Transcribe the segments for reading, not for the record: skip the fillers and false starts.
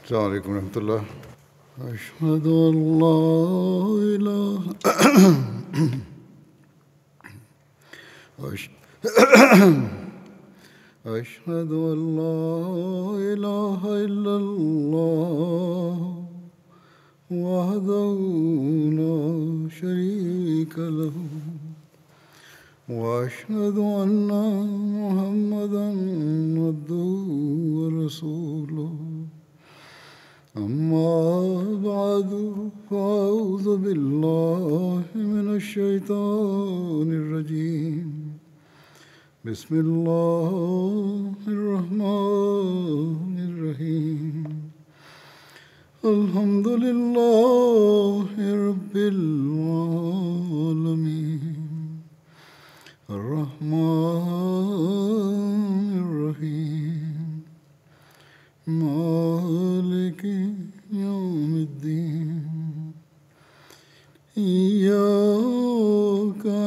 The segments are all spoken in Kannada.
السلام عليكم ورحمة الله. أشهد أن لا إله أش- أشهد أن لا إله إلا الله وحده لا شريك له وأشهد أن محمدا عبده ورسوله. أما بعد فأعوذ بالله من الشيطان الرجيم. بسم الله الرحمن الرحيم. الحمد لله رب العالمين الرحمن الرحيم مالك يوم الدين. إياك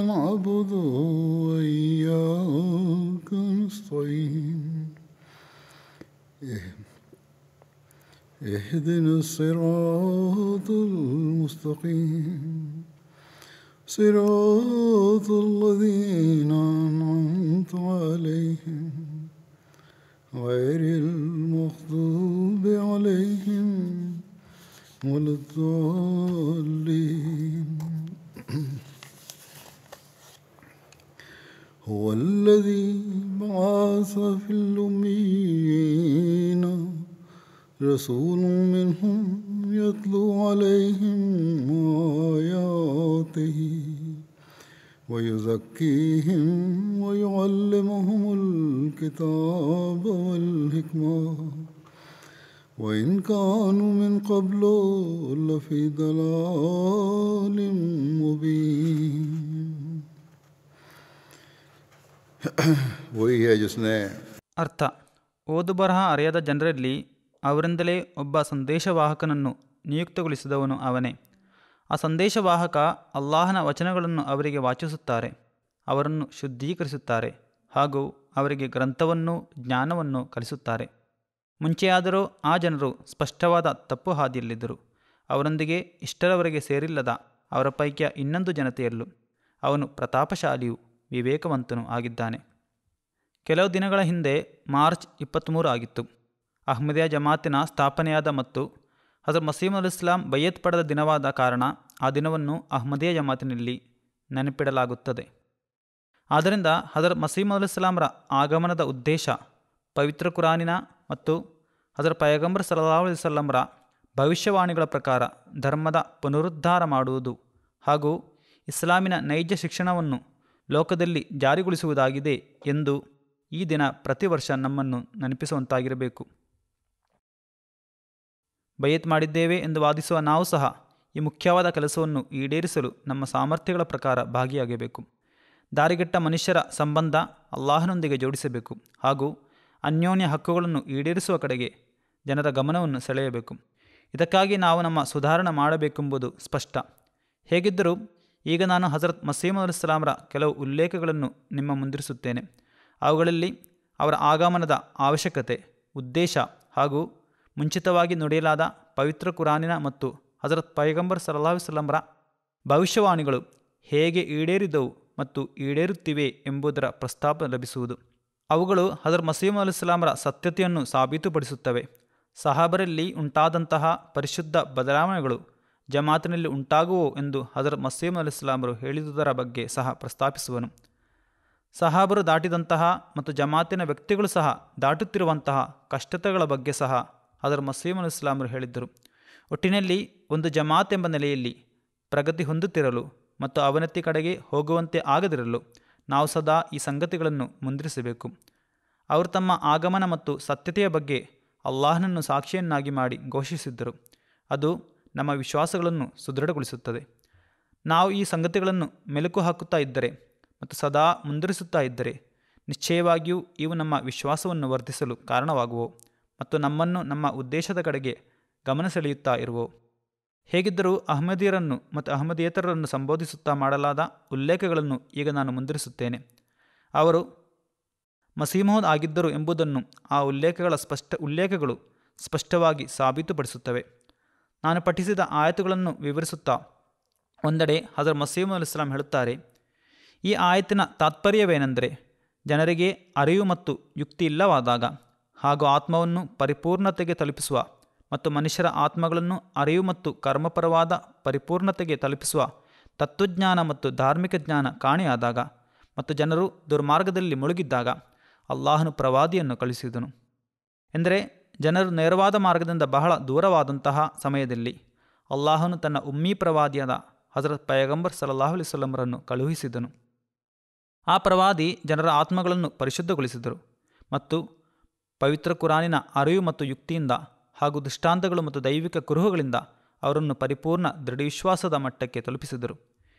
نعبد وإياك نستعين. اهدنا الصراط المستقيم صراط الذين أنعمت عليهم غير المغضوب عليهم ولا الضالين. هو الذي بعث في الأميين رسول منهم يتلو عليهم آياته ويزكيهم ويعلمهم الكتاب والحكمة وإن كانوا من قبل لفي ضلال مبين. वही है जिसने ಅರ್ಥ: ಓದು ಬರಹ ಅರಿಯದ ಜನರಲ್ಲಿ ಅವರಿಂದಲೇ ಒಬ್ಬ ಸಂದೇಶವಾಹಕನನ್ನು ನಿಯುಕ್ತಗೊಳಿಸಿದವನು ಅವನೇ. ಆ ಸಂದೇಶವಾಹಕ ಅಲ್ಲಾಹನ ವಚನಗಳನ್ನು ಅವರಿಗೆ ವಾಚಿಸುತ್ತಾರೆ, ಅವರನ್ನು ಶುದ್ಧೀಕರಿಸುತ್ತಾರೆ ಹಾಗೂ ಅವರಿಗೆ ಗ್ರಂಥವನ್ನೂ ಜ್ಞಾನವನ್ನು ಕಲಿಸುತ್ತಾರೆ. ಮುಂಚೆಯಾದರೂ ಆ ಜನರು ಸ್ಪಷ್ಟವಾದ ತಪ್ಪು ಹಾದಿಯಲ್ಲಿದ್ದರು. ಅವರೊಂದಿಗೆ ಇಷ್ಟರವರೆಗೆ ಸೇರಿಲ್ಲದ ಅವರ ಪೈಕಿಯ ಇನ್ನೊಂದು ಜನತೆಯಲ್ಲೂ ಅವನು ಪ್ರತಾಪಶಾಲಿಯೂ ವಿವೇಕವಂತನೂ ಆಗಿದ್ದಾನೆ. ಕೆಲವು ದಿನಗಳ ಹಿಂದೆ ಮಾರ್ಚ್ 23 ಆಗಿತ್ತು. ಅಹ್ಮದಿಯಾ ಜಮಾತಿನ ಸ್ಥಾಪನೆಯಾದ ಮತ್ತು ಹಜರತ್ ಮಸೀಹುಲ್ ಇಸ್ಲಾಂ ಬಯ್ಯತ್ ಪಡೆದ ದಿನವಾದ ಕಾರಣ ಆ ದಿನವನ್ನು ಅಹ್ಮದಿಯಾ ಜಮಾತಿನಲ್ಲಿ ನೆನಪಿಡಲಾಗುತ್ತದೆ. ಆದ್ದರಿಂದ ಹಜರತ್ ಮಸೀಹುಲ್ ಇಸ್ಲಾಂರ ಆಗಮನದ ಉದ್ದೇಶ ಪವಿತ್ರ ಕುರಾನಿನ ಮತ್ತು ಹಜರತ್ ಪೈಗಂಬರ್ ಸಲ್ಲಲ್ಲಾಹು ಅಲೈಹಿ ವಸಲ್ಲಂರ ಭವಿಷ್ಯವಾಣಿಗಳ ಪ್ರಕಾರ ಧರ್ಮದ ಪುನರುದ್ಧಾರ ಮಾಡುವುದು ಹಾಗೂ ಇಸ್ಲಾಮಿನ ನೈಜ ಶಿಕ್ಷಣವನ್ನು ಲೋಕದಲ್ಲಿ ಜಾರಿಗೊಳಿಸುವುದಾಗಿದೆ ಎಂದು ಈ ದಿನ ಪ್ರತಿ ವರ್ಷ ನಮ್ಮನ್ನು ನೆನಪಿಸುವಂತಾಗಿರಬೇಕು. ಬಯ್ಯತ್ ಮಾಡಿದ್ದೇವೆ ಎಂದು ವಾದಿಸುವ ನಾವು ಸಹ ಈ ಮುಖ್ಯವಾದ ಕೆಲಸವನ್ನು ಈಡೇರಿಸಲು ನಮ್ಮ ಸಾಮರ್ಥ್ಯಗಳ ಪ್ರಕಾರ ಭಾಗಿಯಾಗಬೇಕು. ದಾರಿಗೆಟ್ಟ ಮನುಷ್ಯರ ಸಂಬಂಧ ಅಲ್ಲಾಹನೊಂದಿಗೆ ಜೋಡಿಸಬೇಕು ಹಾಗೂ ಅನ್ಯೋನ್ಯ ಹಕ್ಕುಗಳನ್ನು ಈಡೇರಿಸುವ ಕಡೆಗೆ ಜನರ ಗಮನವನ್ನು ಸೆಳೆಯಬೇಕು. ಇದಕ್ಕಾಗಿ ನಾವು ನಮ್ಮ ಸುಧಾರಣೆ ಮಾಡಬೇಕೆಂಬುದು ಸ್ಪಷ್ಟ. ಹೇಗಿದ್ದರೂ ಈಗ ನಾನು ಹಜರತ್ ಮಸೀಹುಲ್ ಇಸ್ಲಾಂರ ಕೆಲವು ಉಲ್ಲೇಖಗಳನ್ನು ನಿಮ್ಮ ಮುಂದಿರಿಸುತ್ತೇನೆ. ಅವುಗಳಲ್ಲಿ ಅವರ ಆಗಮನದ ಅವಶ್ಯಕತೆ, ಉದ್ದೇಶ ಹಾಗೂ ಮುಂಚಿತವಾಗಿ ನುಡಿಯಲಾದ ಪವಿತ್ರ ಕುರಾನಿನ ಮತ್ತು ಹಜರತ್ ಪೈಗಂಬರ್ ಸಲ್ಲಲ್ಲಾಹು ಅಲೈಹಿ ವಸಲ್ಲಂರ ಭವಿಷ್ಯವಾಣಿಗಳು ಹೇಗೆ ಈಡೇರಿದವು ಮತ್ತು ಈಡೇರುತ್ತಿವೆ ಎಂಬುದರ ಪ್ರಸ್ತಾಪ ಲಭಿಸುವುದು. ಅವುಗಳು ಹಜರತ್ ಮಸೀಹುಲ್ ಇಸ್ಲಾಂರ ಸತ್ಯತೆಯನ್ನು ಸಾಬೀತುಪಡಿಸುತ್ತವೆ. ಸಹಾಬರಲ್ಲಿ ಉಂಟಾದಂತಹ ಪರಿಶುದ್ಧ ಬದಲಾವಣೆಗಳು ಜಮಾತಿನಲ್ಲಿ ಉಂಟಾಗುವವು ಎಂದು ಹಜರತ್ ಮಸೀಹುಲ್ ಇಸ್ಲಾಮರು ಹೇಳಿದುದರ ಬಗ್ಗೆ ಸಹ ಪ್ರಸ್ತಾಪಿಸುವನು. ಸಹಾಬರು ದಾಟಿದಂತಹ ಮತ್ತು ಜಮಾತಿನ ವ್ಯಕ್ತಿಗಳು ಸಹ ದಾಟುತ್ತಿರುವಂತಹ ಕಷ್ಟತೆಗಳ ಬಗ್ಗೆ ಸಹ ಹಜರತ್ ಮಸೀಹುಲ್ ಇಸ್ಲಾಮರು ಹೇಳಿದ್ದರು. ಒಟ್ಟಿನಲ್ಲಿ ಒಂದು ಜಮಾತ್ ಎಂಬ ನೆಲೆಯಲ್ಲಿ ಪ್ರಗತಿ ಹೊಂದುತ್ತಿರಲು ಮತ್ತು ಅವನತಿ ಕಡೆಗೆ ಹೋಗುವಂತೆ ಆಗದಿರಲು ನಾವು ಸದಾ ಈ ಸಂಗತಿಗಳನ್ನು ಮುಂದಿರಿಸಬೇಕು. ಅವರು ತಮ್ಮ ಆಗಮನ ಮತ್ತು ಸತ್ಯತೆಯ ಬಗ್ಗೆ ಅಲ್ಲಾಹನನ್ನು ಸಾಕ್ಷಿಯನ್ನಾಗಿ ಮಾಡಿ ಘೋಷಿಸಿದ್ದರು. ಅದು ನಮ್ಮ ವಿಶ್ವಾಸಗಳನ್ನು ಸುದೃಢಗೊಳಿಸುತ್ತದೆ. ನಾವು ಈ ಸಂಗತಿಗಳನ್ನು ಮೆಲುಕು ಹಾಕುತ್ತಾ ಇದ್ದರೆ ಮತ್ತು ಸದಾ ಮುಂದುವರಿಸುತ್ತಾ ಇದ್ದರೆ ನಿಶ್ಚಯವಾಗಿಯೂ ಇವು ನಮ್ಮ ವಿಶ್ವಾಸವನ್ನು ವರ್ಧಿಸಲು ಕಾರಣವಾಗುವವು ಮತ್ತು ನಮ್ಮನ್ನು ನಮ್ಮ ಉದ್ದೇಶದ ಕಡೆಗೆ ಗಮನ ಸೆಳೆಯುತ್ತಾ ಇರುವವು. ಹೇಗಿದ್ದರೂ ಅಹ್ಮದಿಯರನ್ನು ಮತ್ತು ಅಹ್ಮದಿಯೇತರರನ್ನು ಸಂಬೋಧಿಸುತ್ತಾ ಮಾಡಲಾದ ಉಲ್ಲೇಖಗಳನ್ನು ಈಗ ನಾನು ಮುಂದುವರಿಸುತ್ತೇನೆ. ಅವರು ಮಸೀಮೋದ್ ಆಗಿದ್ದರು ಎಂಬುದನ್ನು ಆ ಉಲ್ಲೇಖಗಳು ಸ್ಪಷ್ಟವಾಗಿ ಸಾಬೀತುಪಡಿಸುತ್ತವೆ. ನಾನು ಪಠಿಸಿದ ಆಯತುಗಳನ್ನು ವಿವರಿಸುತ್ತಾ ಒಂದೆಡೆ ಹಜರತ್ ಮಸೀಹ್ ಮೌದ್ ಇಸ್ಲಾಂ ಹೇಳುತ್ತಾರೆ, ಈ ಆಯತಿನ ತಾತ್ಪರ್ಯವೇನೆಂದರೆ, ಜನರಿಗೆ ಅರಿವು ಮತ್ತು ಯುಕ್ತಿ ಇಲ್ಲವಾದಾಗ ಹಾಗೂ ಆತ್ಮವನ್ನು ಪರಿಪೂರ್ಣತೆಗೆ ತಲುಪಿಸುವ ಮತ್ತು ಮನುಷ್ಯರ ಆತ್ಮಗಳನ್ನು ಅರಿವು ಮತ್ತು ಕರ್ಮಪರವಾದ ಪರಿಪೂರ್ಣತೆಗೆ ತಲುಪಿಸುವ ತತ್ವಜ್ಞಾನ ಮತ್ತು ಧಾರ್ಮಿಕ ಜ್ಞಾನ ಕಾಣೆಯಾದಾಗ ಮತ್ತು ಜನರು ದುರ್ಮಾರ್ಗದಲ್ಲಿ ಮುಳುಗಿದ್ದಾಗ ಅಲ್ಲಾಹನು ಪ್ರವಾದಿಯನ್ನು ಕಳುಹಿಸಿದನು. ಎಂದರೆ ಜನರು ನೇರವಾದ ಮಾರ್ಗದಿಂದ ಬಹಳ ದೂರವಾದಂತಹ ಸಮಯದಲ್ಲಿ ಅಲ್ಲಾಹನು ತನ್ನ ಉಮ್ಮಿ ಪ್ರವಾದಿಯಾದ ಹಜರತ್ ಪೈಗಂಬರ್ ಸಲ್ಲಲ್ಲಾಹು ಅಲೈಹಿ ವಸಲ್ಲಮರನ್ನು ಕಳುಹಿಸಿದನು. ಆ ಪ್ರವಾದಿ ಜನರ ಆತ್ಮಗಳನ್ನು ಪರಿಶುದ್ಧಗೊಳಿಸಿದರು ಮತ್ತು ಪವಿತ್ರ ಕುರಾನಿನ ಅರಿವು ಮತ್ತು ಯುಕ್ತಿಯಿಂದ ಹಾಗೂ ದೃಷ್ಟಾಂತಗಳು ಮತ್ತು ದೈವಿಕ ಕುರುಹುಗಳಿಂದ ಅವರನ್ನು ಪರಿಪೂರ್ಣ ದೃಢವಿಶ್ವಾಸದ ಮಟ್ಟಕ್ಕೆ ತಲುಪಿಸಿದರು.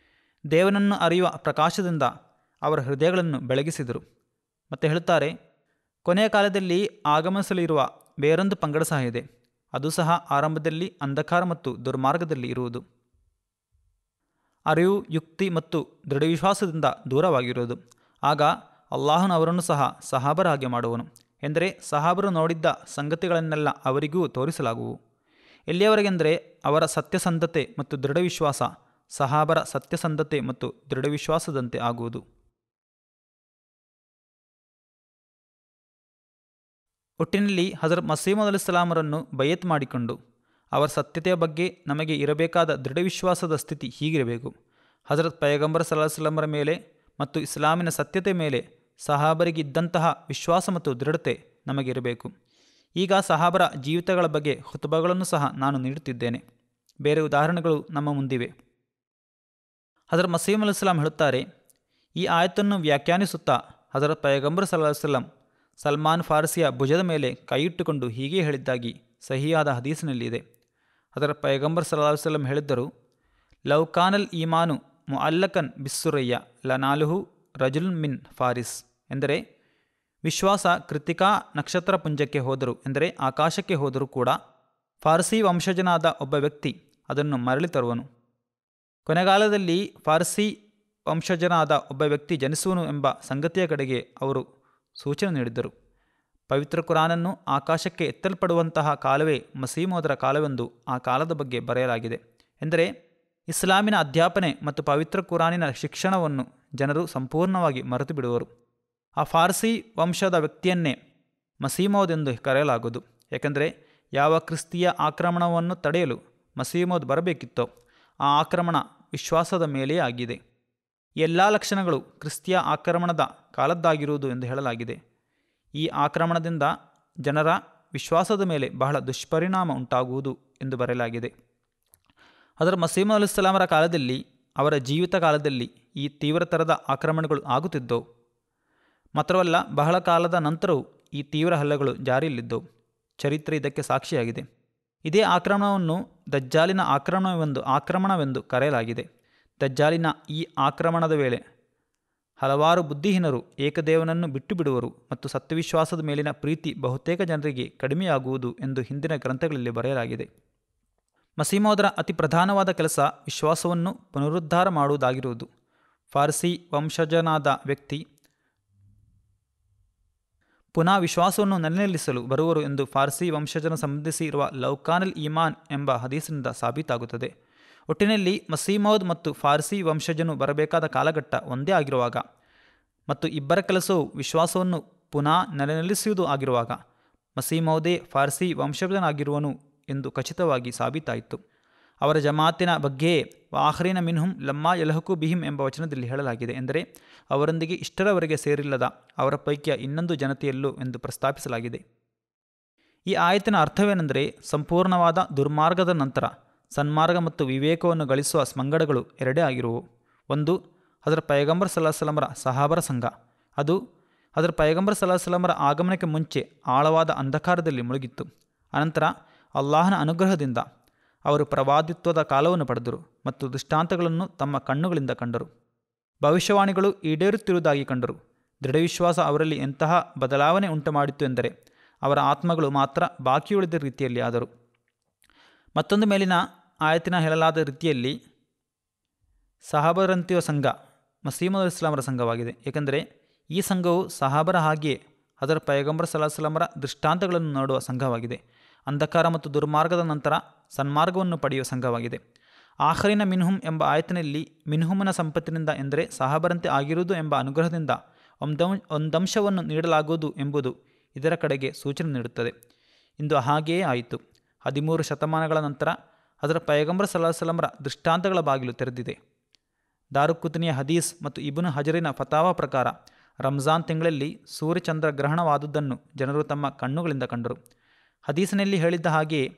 ದೇವನನ್ನು ಅರಿಯುವ ಪ್ರಕಾಶದಿಂದ ಅವರ ಹೃದಯಗಳನ್ನು ಬೆಳಗಿಸಿದರು. ಮತ್ತು ಹೇಳುತ್ತಾರೆ, ಕೊನೆಯ ಕಾಲದಲ್ಲಿ ಆಗಮಿಸಲಿರುವ ಬೇರೊಂದು ಪಂಗಡ ಸಹ ಇದೆ. ಅದು ಸಹ ಆರಂಭದಲ್ಲಿ ಅಂಧಕಾರ ಮತ್ತು ದುರ್ಮಾರ್ಗದಲ್ಲಿ ಇರುವುದು, ಅರಿವು, ಯುಕ್ತಿ ಮತ್ತು ದೃಢವಿಶ್ವಾಸದಿಂದ ದೂರವಾಗಿರುವುದು. ಆಗ ಅಲ್ಲಾಹನು ಅವರನ್ನು ಸಹ ಸಹಾಬರ ಹಾಗೆ ಮಾಡುವನು. ಎಂದರೆ ಸಹಾಬರು ನೋಡಿದ್ದ ಸಂಗತಿಗಳನ್ನೆಲ್ಲ ಅವರಿಗೂ ತೋರಿಸಲಾಗುವು. ಎಲ್ಲಿಯವರೆಗೆಂದರೆ ಅವರ ಸತ್ಯಸಂಧತೆ ಮತ್ತು ದೃಢವಿಶ್ವಾಸ ಸಹಾಬರ ಸತ್ಯಸಂಧತೆ ಮತ್ತು ದೃಢವಿಶ್ವಾಸದಂತೆ ಆಗುವುದು. ಒಟ್ಟಿನಲ್ಲಿ ಹಜರತ್ ಮಸೀಹ್ ಮೌದ್ ಅಲೈಹಿಸ್ಸಲಾಮರನ್ನು ಬಯತ್ ಮಾಡಿಕೊಂಡು ಅವರ ಸತ್ಯತೆಯ ಬಗ್ಗೆ ನಮಗೆ ಇರಬೇಕಾದ ದೃಢವಿಶ್ವಾಸದ ಸ್ಥಿತಿ ಹೀಗಿರಬೇಕು. ಹಜರತ್ ಪೈಗಂಬರ್ ಸಲ್ಲಲ್ಲಾಹು ಅಲೈಹಿ ವಸಲ್ಲಮರ ಮೇಲೆ ಮತ್ತು ಇಸ್ಲಾಮಿನ ಸತ್ಯತೆ ಮೇಲೆ ಸಹಾಬರಿಗಿದ್ದಂತಹ ವಿಶ್ವಾಸ ಮತ್ತು ದೃಢತೆ ನಮಗಿರಬೇಕು. ಈಗ ಸಹಾಬರ ಜೀವಿತಗಳ ಬಗ್ಗೆ ಖುತಬಗಳನ್ನು ಸಹ ನಾನು ನೀಡುತ್ತಿದ್ದೇನೆ. ಬೇರೆ ಉದಾಹರಣೆಗಳು ನಮ್ಮ ಮುಂದಿವೆ. ಹಜರತ್ ಮಸೀಹ್ ಮೌದ್ ಇಸ್ಲಾಂ ಹೇಳುತ್ತಾರೆ, ಈ ಆಯತನ್ನು ವ್ಯಾಖ್ಯಾನಿಸುತ್ತಾ ಹಜರತ್ ಪೈಗಂಬರ್ ಸಲ್ಲಲ್ಲಾಹು ಅಲೈಹಿ ವಸಲ್ಲಂ ಸಲ್ಮಾನ್ ಫಾರ್ಸಿಯ ಭುಜದ ಮೇಲೆ ಕೈಯಿಟ್ಟುಕೊಂಡು ಹೀಗೆ ಹೇಳಿದ್ದಾಗಿ ಸಹಿಯಾದ ಹದೀಸಿನಲ್ಲಿದೆ. ಹಜರತ್ ಪೈಗಂಬರ್ ಸಲ್ಲಲ್ಲಾಹು ಅಲೈಹಿ ವಸಲ್ಲಂ ಹೇಳಿದ್ದರು, ಲೌಕಾನಲ್ ಈಮಾನು ಮುಅಲ್ಲಕನ್ ಬಿಸ್ಸುರಯ್ಯ ಲನಾಲುಹು ರಜುಲ್ ಮಿನ್ ಫಾರಿಸ್. ಎಂದರೆ ವಿಶ್ವಾಸ ಕೃತಿಕಾ ನಕ್ಷತ್ರ ಪುಂಜಕ್ಕೆ ಹೋದರೂ, ಎಂದರೆ ಆಕಾಶಕ್ಕೆ ಹೋದರೂ ಕೂಡ ಫಾರ್ಸಿ ವಂಶಜನಾದ ಒಬ್ಬ ವ್ಯಕ್ತಿ ಅದನ್ನು ಮರಳಿ ತರುವನು. ಕೊನೆಗಾಲದಲ್ಲಿ ಫಾರ್ಸಿ ವಂಶಜನಾದ ಒಬ್ಬ ವ್ಯಕ್ತಿ ಜನಿಸುವನು ಎಂಬ ಸಂಗತಿಯ ಕಡೆಗೆ ಅವರು ಸೂಚನೆ ನೀಡಿದ್ದರು. ಪವಿತ್ರ ಕುರಾನನ್ನು ಆಕಾಶಕ್ಕೆ ಎತ್ತಲ್ಪಡುವಂತಹ ಕಾಲವೇ ಮಸೀಹ್ ಮೌದರ ಕಾಲವೆಂದು ಆ ಕಾಲದ ಬಗ್ಗೆ ಬರೆಯಲಾಗಿದೆ. ಎಂದರೆ ಇಸ್ಲಾಮಿನ ಅಧ್ಯಾಪನೆ ಮತ್ತು ಪವಿತ್ರ ಕುರಾನಿನ ಶಿಕ್ಷಣವನ್ನು ಜನರು ಸಂಪೂರ್ಣವಾಗಿ ಮರೆತು ಬಿಡುವರು. ಆ ಫಾರ್ಸಿ ವಂಶದ ವ್ಯಕ್ತಿಯನ್ನೇ ಮಸೀಹ್ ಮೌದ್ ಎಂದು ಕರೆಯಲಾಗುವುದು. ಏಕೆಂದರೆ ಯಾವ ಕ್ರಿಸ್ತಿಯ ಆಕ್ರಮಣವನ್ನು ತಡೆಯಲು ಮಸೀಹ್ ಮೌದ್ ಬರಬೇಕಿತ್ತೋ ಆ ಆಕ್ರಮಣ ವಿಶ್ವಾಸದ ಮೇಲೆಯೇ ಆಗಿದೆ. ಎಲ್ಲ ಲಕ್ಷಣಗಳು ಕ್ರಿಸ್ತಿಯ ಆಕ್ರಮಣದ ಕಾಲದ್ದಾಗಿರುವುದು ಎಂದು ಹೇಳಲಾಗಿದೆ. ಈ ಆಕ್ರಮಣದಿಂದ ಜನರ ವಿಶ್ವಾಸದ ಮೇಲೆ ಬಹಳ ದುಷ್ಪರಿಣಾಮ ಉಂಟಾಗುವುದು ಎಂದು ಬರೆಯಲಾಗಿದೆ. ಹಜರತ್ ಮಸೀಹ್ ಮೌದ್ ಅಲೈಹಿಸ್ಸಲಾಮರ ಕಾಲದಲ್ಲಿ, ಅವರ ಜೀವಿತ ಕಾಲದಲ್ಲಿ ಈ ತೀವ್ರತರದ ಆಕ್ರಮಣಗಳು ಆಗುತ್ತಿದ್ದವು. ಮಾತ್ರವಲ್ಲ, ಬಹಳ ಕಾಲದ ನಂತರವೂ ಈ ತೀವ್ರ ಹಲ್ಲೆಗಳು ಜಾರಿಯಲ್ಲಿದ್ದವು. ಚರಿತ್ರೆ ಇದಕ್ಕೆ ಸಾಕ್ಷಿಯಾಗಿದೆ. ಇದೇ ಆಕ್ರಮಣವನ್ನು ದಜ್ಜಾಲಿನ ಆಕ್ರಮಣವೆಂದು ಕರೆಯಲಾಗಿದೆ. ದಜ್ಜಾಲಿನ ಈ ಆಕ್ರಮಣದ ವೇಳೆ ಹಲವಾರು ಬುದ್ಧಿಹೀನರು ಏಕದೇವನನ್ನು ಬಿಟ್ಟು ಬಿಡುವರು ಮತ್ತು ಸತ್ಯವಿಶ್ವಾಸದ ಮೇಲಿನ ಪ್ರೀತಿ ಬಹುತೇಕ ಜನರಿಗೆ ಕಡಿಮೆಯಾಗುವುದು ಎಂದು ಹಿಂದಿನ ಗ್ರಂಥಗಳಲ್ಲಿ ಬರೆಯಲಾಗಿದೆ. ಮಸೀಹ್ ಮೌದರ ಅತಿ ಪ್ರಧಾನವಾದ ಕೆಲಸ ವಿಶ್ವಾಸವನ್ನು ಪುನರುದ್ಧಾರ ಮಾಡುವುದಾಗಿರುವುದು. ಫಾರ್ಸಿ ವಂಶಜನಾದ ವ್ಯಕ್ತಿ ಪುನಃ ವಿಶ್ವಾಸವನ್ನು ನೆಲೆನಿಲ್ಲಿಸಲು ಬರುವರು ಎಂದು ಫಾರ್ಸಿ ವಂಶಜನ ಸಂಬಂಧಿಸಿ ಇರುವ ಲೌಕಾನಲ್ ಈಮಾನ್ ಎಂಬ ಹದೀಸಿನಿಂದ ಸಾಬೀತಾಗುತ್ತದೆ. ಒಟ್ಟಿನಲ್ಲಿ ಮಸೀಹ್ ಮೌದ್ ಮತ್ತು ಫಾರ್ಸಿ ವಂಶಜನು ಬರಬೇಕಾದ ಕಾಲಘಟ್ಟ ಒಂದೇ ಆಗಿರುವಾಗ ಮತ್ತು ಇಬ್ಬರ ಕೆಲಸವು ವಿಶ್ವಾಸವನ್ನು ಪುನಃ ನೆಲೆನಿಲ್ಲಿಸುವುದು ಆಗಿರುವಾಗ ಮಸೀಹ್ ಮೌದೇ ಫಾರ್ಸಿ ವಂಶಜನಾಗಿರುವನು ಎಂದು ಖಚಿತವಾಗಿ ಸಾಬೀತಾಯಿತು. ಅವರ ಜಮಾತಿನ ಬಗ್ಗೆಯೇ ಆಖರೀನ ಮಿನ್ಹುಂ ಲಮ್ಮಾ ಯಲ್ಹಕು ಬಿಹಿಂ ಎಂಬ ವಚನದಲ್ಲಿ ಹೇಳಲಾಗಿದೆ. ಎಂದರೆ ಅವರೊಂದಿಗೆ ಇಷ್ಟರವರೆಗೆ ಸೇರಿಲ್ಲದ ಅವರ ಪೈಕಿಯ ಇನ್ನೊಂದು ಜನತೆಯಲ್ಲೂ ಎಂದು ಪ್ರಸ್ತಾಪಿಸಲಾಗಿದೆ. ಈ ಆಯತಿನ ಅರ್ಥವೇನೆಂದರೆ, ಸಂಪೂರ್ಣವಾದ ದುರ್ಮಾರ್ಗದ ನಂತರ ಸನ್ಮಾರ್ಗ ಮತ್ತು ವಿವೇಕವನ್ನು ಗಳಿಸುವ ಸ್ಮಂಗಡಗಳು ಎರಡೇ ಆಗಿರುವು. ಒಂದು ಹಜರತ್ ಪೈಗಂಬರ್ ಸಲ್ಲಲ್ಲಾಹು ಅಲೈಹಿ ವಸಲ್ಲಮರ ಸಹಾಬರ ಸಂಘ. ಅದು ಹಜರತ್ ಪೈಗಂಬರ್ ಸಲ್ಲಲ್ಲಾಹು ಅಲೈಹಿ ವಸಲ್ಲಮರ ಆಗಮನಕ್ಕೆ ಮುಂಚೆ ಆಳವಾದ ಅಂಧಕಾರದಲ್ಲಿ ಮುಳುಗಿತ್ತು. ಅನಂತರ ಅಲ್ಲಾಹನ ಅನುಗ್ರಹದಿಂದ ಅವರು ಪ್ರವಾದಿತ್ವದ ಕಾಲವನ್ನು ಪಡೆದರು ಮತ್ತು ದೃಷ್ಟಾಂತಗಳನ್ನು ತಮ್ಮ ಕಣ್ಣುಗಳಿಂದ ಕಂಡರು. ಭವಿಷ್ಯವಾಣಿಗಳು ಈಡೇರುತ್ತಿರುವುದಾಗಿ ಕಂಡರು. ದೃಢವಿಶ್ವಾಸ ಅವರಲ್ಲಿ ಎಂತಹ ಬದಲಾವಣೆ ಉಂಟುಮಾಡಿತ್ತು ಎಂದರೆ ಅವರ ಆತ್ಮಗಳು ಮಾತ್ರ ಬಾಕಿಯುಳಿದ ರೀತಿಯಲ್ಲಿ ಆದರು. ಮತ್ತೊಂದು ಮೇಲಿನ ಆಯತಿನ ಹೇಳಲಾದ ರೀತಿಯಲ್ಲಿ ಸಹಾಬರಂತಿಯ ಸಂಘ ಮಸೀಹ್ ಮೌದ್ ಇಸ್ಲಾಮರ ಸಂಘವಾಗಿದೆ. ಏಕೆಂದರೆ ಈ ಸಂಘವು ಸಹಾಬರ ಹಾಗೆಯೇ ಹಜರತ್ ಪೈಗಂಬರ್ ಸಲ್ಲಲ್ಲಾಹು ಅಲೈಹಿ ವಸಲ್ಲಮರ ದೃಷ್ಟಾಂತಗಳನ್ನು ನೋಡುವ ಸಂಘವಾಗಿದೆ. ಅಂಧಕಾರ ಮತ್ತು ದುರ್ಮಾರ್ಗದ ನಂತರ ಸನ್ಮಾರ್ಗವನ್ನು ಪಡೆಯುವ ಸಂಘವಾಗಿದೆ. ಆಖರಿನ ಮಿನ್ಹುಮ್ ಎಂಬ ಆಯತಿನಲ್ಲಿ ಮಿನ್ಹುಮನ ಸಂಪತ್ತಿನಿಂದ ಎಂದರೆ ಸಹಾಬರಂತೆ ಆಗಿರುವುದು ಎಂಬ ಅನುಗ್ರಹದಿಂದ ಒಂದಂಶವನ್ನು ನೀಡಲಾಗುವುದು ಎಂಬುದು ಇದರ ಕಡೆಗೆ ಸೂಚನೆ ನೀಡುತ್ತದೆ. ಇಂದು ಹಾಗೆಯೇ ಆಯಿತು. 13 ಶತಮಾನಗಳ ನಂತರ ಅದರ ಪೈಗಂಬರ್ ಸಲ್ಲಲ್ಲಾಹು ಅಲೈಹಿ ವಸಲ್ಲಮರ ದೃಷ್ಟಾಂತಗಳ ಬಾಗಿಲು ತೆರೆದಿದೆ. ದಾರುಕುತ್ನಿಯ ಹದೀಸ್ ಮತ್ತು ಇಬ್ನು ಹಜರಿನ ಫತಾವಾ ಪ್ರಕಾರ ರಂಜಾನ್ ತಿಂಗಳಲ್ಲಿ ಸೂರ್ಯಚಂದ್ರ ಗ್ರಹಣವಾದುದನ್ನು ಜನರು ತಮ್ಮ ಕಣ್ಣುಗಳಿಂದ ಕಂಡರು. ಹದೀಸಿನಲ್ಲಿ ಹೇಳಿದ್ದ ಹಾಗೆಯೇ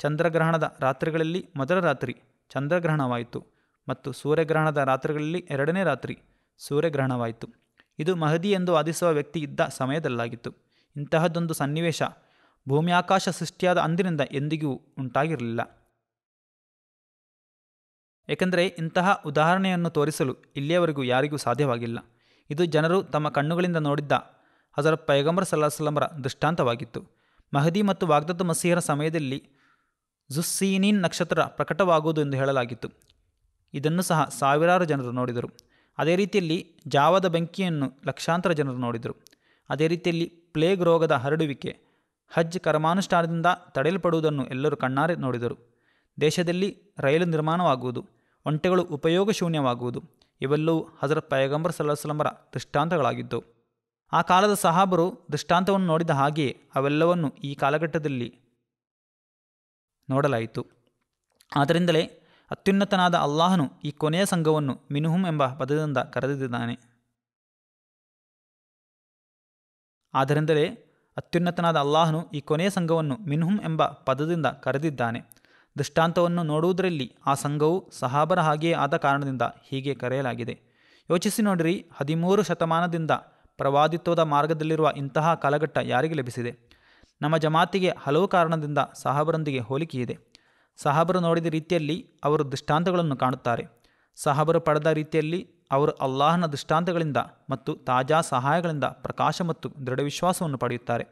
ಚಂದ್ರಗ್ರಹಣದ ರಾತ್ರಿಗಳಲ್ಲಿ ಮೊದಲ ರಾತ್ರಿ ಚಂದ್ರಗ್ರಹಣವಾಯಿತು ಮತ್ತು ಸೂರ್ಯಗ್ರಹಣದ ರಾತ್ರಿಗಳಲ್ಲಿ ಎರಡನೇ ರಾತ್ರಿ ಸೂರ್ಯಗ್ರಹಣವಾಯಿತು. ಇದು ಮಹದಿ ಎಂದು ವಾದಿಸುವ ವ್ಯಕ್ತಿ ಇದ್ದ ಸಮಯದಲ್ಲಾಗಿತ್ತು. ಇಂತಹದ್ದೊಂದು ಸನ್ನಿವೇಶ ಭೂಮ್ಯಾಕಾಶ ಸೃಷ್ಟಿಯಾದ ಅಂದಿನಿಂದ ಎಂದಿಗೂ ಉಂಟಾಗಿರಲಿಲ್ಲ. ಏಕೆಂದರೆ ಇಂತಹ ಉದಾಹರಣೆಯನ್ನು ತೋರಿಸಲು ಇಲ್ಲಿಯವರೆಗೂ ಯಾರಿಗೂ ಸಾಧ್ಯವಾಗಿಲ್ಲ. ಇದು ಜನರು ತಮ್ಮ ಕಣ್ಣುಗಳಿಂದ ನೋಡಿದ್ದ ಹಜರತ್ ಪೈಗಂಬರ್ ಸಲ್ಲಲ್ಲಾಹು ಅಲೈಹಿ ವಸಲ್ಲಮರ ದೃಷ್ಟಾಂತವಾಗಿತ್ತು. ಮಹದಿ ಮತ್ತು ವಾಗ್ದತ್ತ ಮಸೀಹರ ಸಮಯದಲ್ಲಿ ಜುಸ್ಸೀನೀನ್ ನಕ್ಷತ್ರ ಪ್ರಕಟವಾಗುವುದು ಎಂದು ಹೇಳಲಾಗಿತ್ತು. ಇದನ್ನು ಸಹ ಸಾವಿರಾರು ಜನರು ನೋಡಿದರು. ಅದೇ ರೀತಿಯಲ್ಲಿ ಜಾವದ ಬೆಂಕಿಯನ್ನು ಲಕ್ಷಾಂತರ ಜನರು ನೋಡಿದರು. ಅದೇ ರೀತಿಯಲ್ಲಿ ಪ್ಲೇಗ್ ರೋಗದ ಹರಡುವಿಕೆ ಹಜ್ ಕರ್ಮಾನುಷ್ಠಾನದಿಂದ ತಡೆಯಲ್ಪಡುವುದನ್ನು ಎಲ್ಲರೂ ಕಣ್ಣಾರೆ ನೋಡಿದರು. ದೇಶದಲ್ಲಿ ರೈಲು ನಿರ್ಮಾಣವಾಗುವುದು, ಒಂಟೆಗಳು ಉಪಯೋಗಶೂನ್ಯವಾಗುವುದು ಇವೆಲ್ಲವೂ ಹಜರತ್ ಪೈಗಂಬರ್ ಸಲ್ಲಲ್ಲಾಹು ಅಲೈಹಿ ವಸಲ್ಲಮರ ದೃಷ್ಟಾಂತಗಳಾಗಿದ್ದವು. ಆ ಕಾಲದ ಸಹಾಬರು ದೃಷ್ಟಾಂತವನ್ನು ನೋಡಿದ ಹಾಗೆಯೇ ಅವೆಲ್ಲವನ್ನು ಈ ಕಾಲಘಟ್ಟದಲ್ಲಿ ನೋಡಲಾಯಿತು. ಆದ್ದರಿಂದಲೇ ಅತ್ಯುನ್ನತನಾದ ಅಲ್ಲಾಹನು ಈ ಕೊನೆಯ ಸಂಘವನ್ನು ಮಿನ್ಹುಮ್ ಎಂಬ ಪದದಿಂದ ಕರೆದಿದ್ದಾನೆ. ದೃಷ್ಟಾಂತವನ್ನು ನೋಡುವುದರಲ್ಲಿ ಆ ಸಂಘವು ಸಹಾಬರ ಹಾಗೆಯೇ ಆದ ಕಾರಣದಿಂದ ಹೀಗೆ ಕರೆಯಲಾಗಿದೆ. ಯೋಚಿಸಿ ನೋಡಿರಿ, 13 ಶತಮಾನದಿಂದ ಪ್ರವಾದಿತ್ವದ ಮಾರ್ಗದಲ್ಲಿರುವ ಇಂತಹ ಕಾಲಘಟ್ಟ ಯಾರಿಗೆ ಲಭಿಸಿದೆ? ನಮ್ಮ ಜಮಾತಿಗೆ ಹಲವು ಕಾರಣದಿಂದ ಸಹಾಬರೊಂದಿಗೆ ಹೋಲಿಕೆಯಿದೆ. ಸಹಾಬರು ನೋಡಿದ ರೀತಿಯಲ್ಲಿ ಅವರು ದೃಷ್ಟಾಂತಗಳನ್ನು ಕಾಣುತ್ತಾರೆ. ಸಹಾಬರು ಪಡೆದ ರೀತಿಯಲ್ಲಿ ಅವರು ಅಲ್ಲಾಹನ ದೃಷ್ಟಾಂತಗಳಿಂದ ಮತ್ತು ತಾಜಾ ಸಹಾಯಗಳಿಂದ ಪ್ರಕಾಶ ಮತ್ತು ದೃಢವಿಶ್ವಾಸವನ್ನು ಪಡೆಯುತ್ತಾರೆ.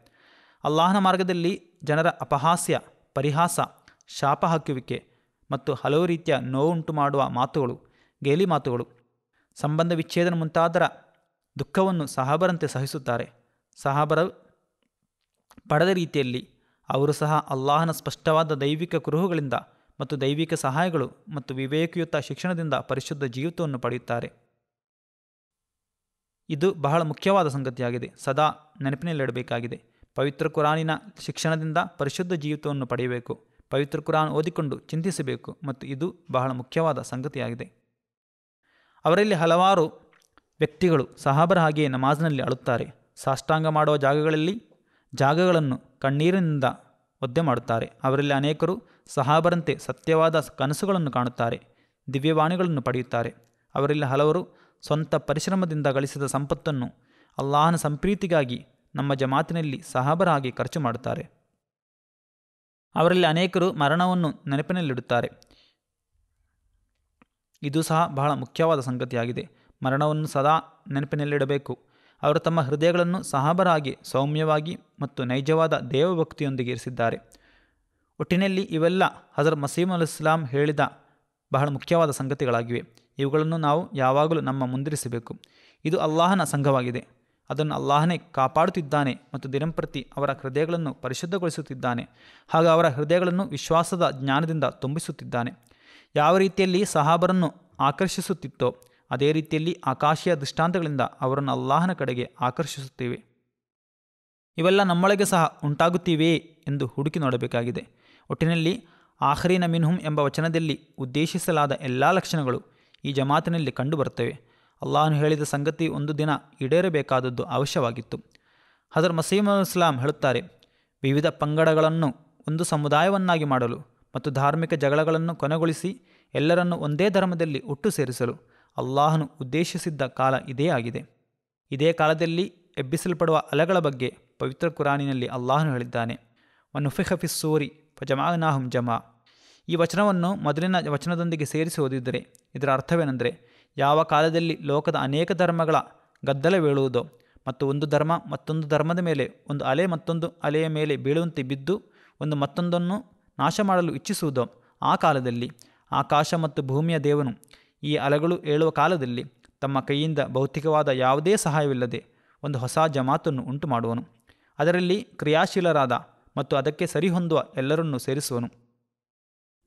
ಅಲ್ಲಾಹನ ಮಾರ್ಗದಲ್ಲಿ ಜನರ ಅಪಹಾಸ್ಯ, ಪರಿಹಾಸ, ಶಾಪ ಹಾಕುವಿಕೆ ಮತ್ತು ಹಲವು ರೀತಿಯ ನೋವುಂಟು ಮಾಡುವ ಮಾತುಗಳು, ಗೇಲಿ ಮಾತುಗಳು, ಸಂಬಂಧ ವಿಚ್ಛೇದನ ಮುಂತಾದರ ದುಃಖವನ್ನು ಸಹಾಬರಂತೆ ಸಹಿಸುತ್ತಾರೆ. ಸಹಾಬರು ಪಡೆದ ರೀತಿಯಲ್ಲಿ ಅವರು ಸಹ ಅಲ್ಲಾಹನ ಸ್ಪಷ್ಟವಾದ ದೈವಿಕ ಕುರುಹುಗಳಿಂದ ಮತ್ತು ದೈವಿಕ ಸಹಾಯಗಳು ಮತ್ತು ವಿವೇಕಯುತ ಶಿಕ್ಷಣದಿಂದ ಪರಿಶುದ್ಧ ಜೀವಿತವನ್ನು ಪಡೆಯುತ್ತಾರೆ. ಇದು ಬಹಳ ಮುಖ್ಯವಾದ ಸಂಗತಿಯಾಗಿದೆ, ಸದಾ ನೆನಪಿನಲ್ಲಿಡಬೇಕಾಗಿದೆ. ಪವಿತ್ರ ಕುರಾನಿನ ಶಿಕ್ಷಣದಿಂದ ಪರಿಶುದ್ಧ ಜೀವಿತವನ್ನು ಪಡೆಯಬೇಕು. ಪವಿತ್ರ ಕುರಾನ್ ಓದಿಕೊಂಡು ಚಿಂತಿಸಬೇಕು ಮತ್ತು ಇದು ಬಹಳ ಮುಖ್ಯವಾದ ಸಂಗತಿಯಾಗಿದೆ. ಅವರಲ್ಲಿ ಹಲವಾರು ವ್ಯಕ್ತಿಗಳು ಸಹಾಬರ ಹಾಗೆಯೇ ನಮಾಜ್ನಲ್ಲಿ ಅಳುತ್ತಾರೆ. ಸಾಷ್ಟಾಂಗ ಮಾಡುವ ಜಾಗಗಳನ್ನು ಕಣ್ಣೀರಿನಿಂದ ಒದ್ದೆ ಮಾಡುತ್ತಾರೆ. ಅವರಲ್ಲಿ ಅನೇಕರು ಸಹಾಬರಂತೆ ಸತ್ಯವಾದ ಕನಸುಗಳನ್ನು ಕಾಣುತ್ತಾರೆ, ದಿವ್ಯವಾಣಿಗಳನ್ನು ಪಡೆಯುತ್ತಾರೆ. ಅವರಲ್ಲಿ ಹಲವರು ಸ್ವಂತ ಪರಿಶ್ರಮದಿಂದ ಗಳಿಸಿದ ಸಂಪತ್ತನ್ನು ಅಲ್ಲಾಹನ ಸಂಪ್ರೀತಿಗಾಗಿ ನಮ್ಮ ಜಮಾತಿನಲ್ಲಿ ಸಹಾಬರ ಹಾಗೆ ಖರ್ಚು ಮಾಡುತ್ತಾರೆ. ಅವರಲ್ಲಿ ಅನೇಕರು ಮರಣವನ್ನು ನೆನಪಿನಲ್ಲಿಡುತ್ತಾರೆ. ಇದು ಸಹ ಬಹಳ ಮುಖ್ಯವಾದ ಸಂಗತಿಯಾಗಿದೆ. ಮರಣವನ್ನು ಸದಾ ನೆನಪಿನಲ್ಲಿಡಬೇಕು. ಅವರು ತಮ್ಮ ಹೃದಯಗಳನ್ನು ಸಹಾಬರ ಹಾಗೆ ಸೌಮ್ಯವಾಗಿ ಮತ್ತು ನೈಜವಾದ ದೇವಭಕ್ತಿಯೊಂದಿಗೆ ಇರಿಸಿದ್ದಾರೆ. ಒಟ್ಟಿನಲ್ಲಿ ಇವೆಲ್ಲ ಹಜರತ್ ಮಸೀಹ್ ಮೌஊದ್ ಇಸ್ಲಾಂ ಹೇಳಿದ ಬಹಳ ಮುಖ್ಯವಾದ ಸಂಗತಿಗಳಾಗಿವೆ. ಇವುಗಳನ್ನು ನಾವು ಯಾವಾಗಲೂ ನಮ್ಮ ಮುಂದಿರಿಸಬೇಕು. ಇದು ಅಲ್ಲಾಹನ ಸಂಘವಾಗಿದೆ. ಅದನ್ನು ಅಲ್ಲಾಹನೇ ಕಾಪಾಡುತ್ತಿದ್ದಾನೆ ಮತ್ತು ದಿನಂಪ್ರತಿ ಅವರ ಹೃದಯಗಳನ್ನು ಪರಿಶುದ್ಧಗೊಳಿಸುತ್ತಿದ್ದಾನೆ ಹಾಗೂ ಅವರ ಹೃದಯಗಳನ್ನು ವಿಶ್ವಾಸದ ಜ್ಞಾನದಿಂದ ತುಂಬಿಸುತ್ತಿದ್ದಾನೆ. ಯಾವ ರೀತಿಯಲ್ಲಿ ಸಹಾಬರನ್ನು ಆಕರ್ಷಿಸುತ್ತಿತ್ತೋ ಅದೇ ರೀತಿಯಲ್ಲಿ ಆಕಾಶೀಯ ದೃಷ್ಟಾಂತಗಳಿಂದ ಅವರನ್ನು ಅಲ್ಲಾಹನ ಕಡೆಗೆ ಆಕರ್ಷಿಸುತ್ತಿವೆ. ಇವೆಲ್ಲ ನಮ್ಮೊಳಗೆ ಸಹ ಉಂಟಾಗುತ್ತಿವೆಯೇ ಎಂದು ಹುಡುಕಿ ನೋಡಬೇಕಾಗಿದೆ. ಒಟ್ಟಿನಲ್ಲಿ ಆಖರೀನ ಮಿನ್ಹುಮ್ ಎಂಬ ವಚನದಲ್ಲಿ ಉದ್ದೇಶಿಸಲಾದ ಎಲ್ಲ ಲಕ್ಷಣಗಳು ಈ ಜಮಾತಿನಲ್ಲಿ ಕಂಡುಬರುತ್ತವೆ. ಅಲ್ಲಾಹನು ಹೇಳಿದ ಸಂಗತಿ ಒಂದು ದಿನ ಈಡೇರಬೇಕಾದದ್ದು ಅವಶ್ಯವಾಗಿತ್ತು. ಹಜರತ್ ಮಸೀಹ್ ಮೌಊದ್ ಇಸ್ಲಾಂ ಹೇಳುತ್ತಾರೆ, ವಿವಿಧ ಪಂಗಡಗಳನ್ನು ಒಂದು ಸಮುದಾಯವನ್ನಾಗಿ ಮಾಡಲು ಮತ್ತು ಧಾರ್ಮಿಕ ಜಗಳಗಳನ್ನು ಕೊನೆಗೊಳಿಸಿ ಎಲ್ಲರನ್ನೂ ಒಂದೇ ಧರ್ಮದಲ್ಲಿ ಒಟ್ಟು ಸೇರಿಸಲು ಅಲ್ಲಾಹನು ಉದ್ದೇಶಿಸಿದ್ದ ಕಾಲ ಇದೇ ಆಗಿದೆ. ಇದೇ ಕಾಲದಲ್ಲಿ ಎಬ್ಬಿಸಲ್ಪಡುವ ಅಲೆಗಳ ಬಗ್ಗೆ ಪವಿತ್ರ ಕುರಾನಿನಲ್ಲಿ ಅಲ್ಲಾಹನು ಹೇಳಿದ್ದಾನೆ, ವನುಫಿಖ ಫಿಸ್ಸೂರಿ ಫಜಮಾನಾಹುಂ ಜಮಾ. ಈ ವಚನವನ್ನು ಮೊದಲಿನ ವಚನದೊಂದಿಗೆ ಸೇರಿಸಿ ಓದಿದರೆ ಇದರ ಅರ್ಥವೇನೆಂದರೆ, ಯಾವ ಕಾಲದಲ್ಲಿ ಲೋಕದ ಅನೇಕ ಧರ್ಮಗಳ ಗದ್ದಲವೇಳುವುದೋ ಮತ್ತು ಒಂದು ಧರ್ಮ ಮತ್ತೊಂದು ಧರ್ಮದ ಮೇಲೆ ಒಂದು ಅಲೆ ಮತ್ತೊಂದು ಅಲೆಯ ಮೇಲೆ ಬೀಳುವಂತೆ ಬಿದ್ದು ಒಂದು ಮತ್ತೊಂದನ್ನು ನಾಶ ಮಾಡಲು ಇಚ್ಛಿಸುವುದೋ ಆ ಕಾಲದಲ್ಲಿ ಆಕಾಶ ಮತ್ತು ಭೂಮಿಯ ದೇವನು ಈ ಅಲೆಗಳು ಏಳುವ ಕಾಲದಲ್ಲಿ ತಮ್ಮ ಕೈಯಿಂದ ಭೌತಿಕವಾದ ಯಾವುದೇ ಸಹಾಯವಿಲ್ಲದೆ ಒಂದು ಹೊಸ ಜಮಾತನ್ನು ಉಂಟು ಮಾಡುವನು. ಅದರಲ್ಲಿ ಕ್ರಿಯಾಶೀಲರಾದ ಮತ್ತು ಅದಕ್ಕೆ ಸರಿಹೊಂದುವ ಎಲ್ಲರನ್ನೂ ಸೇರಿಸುವನು.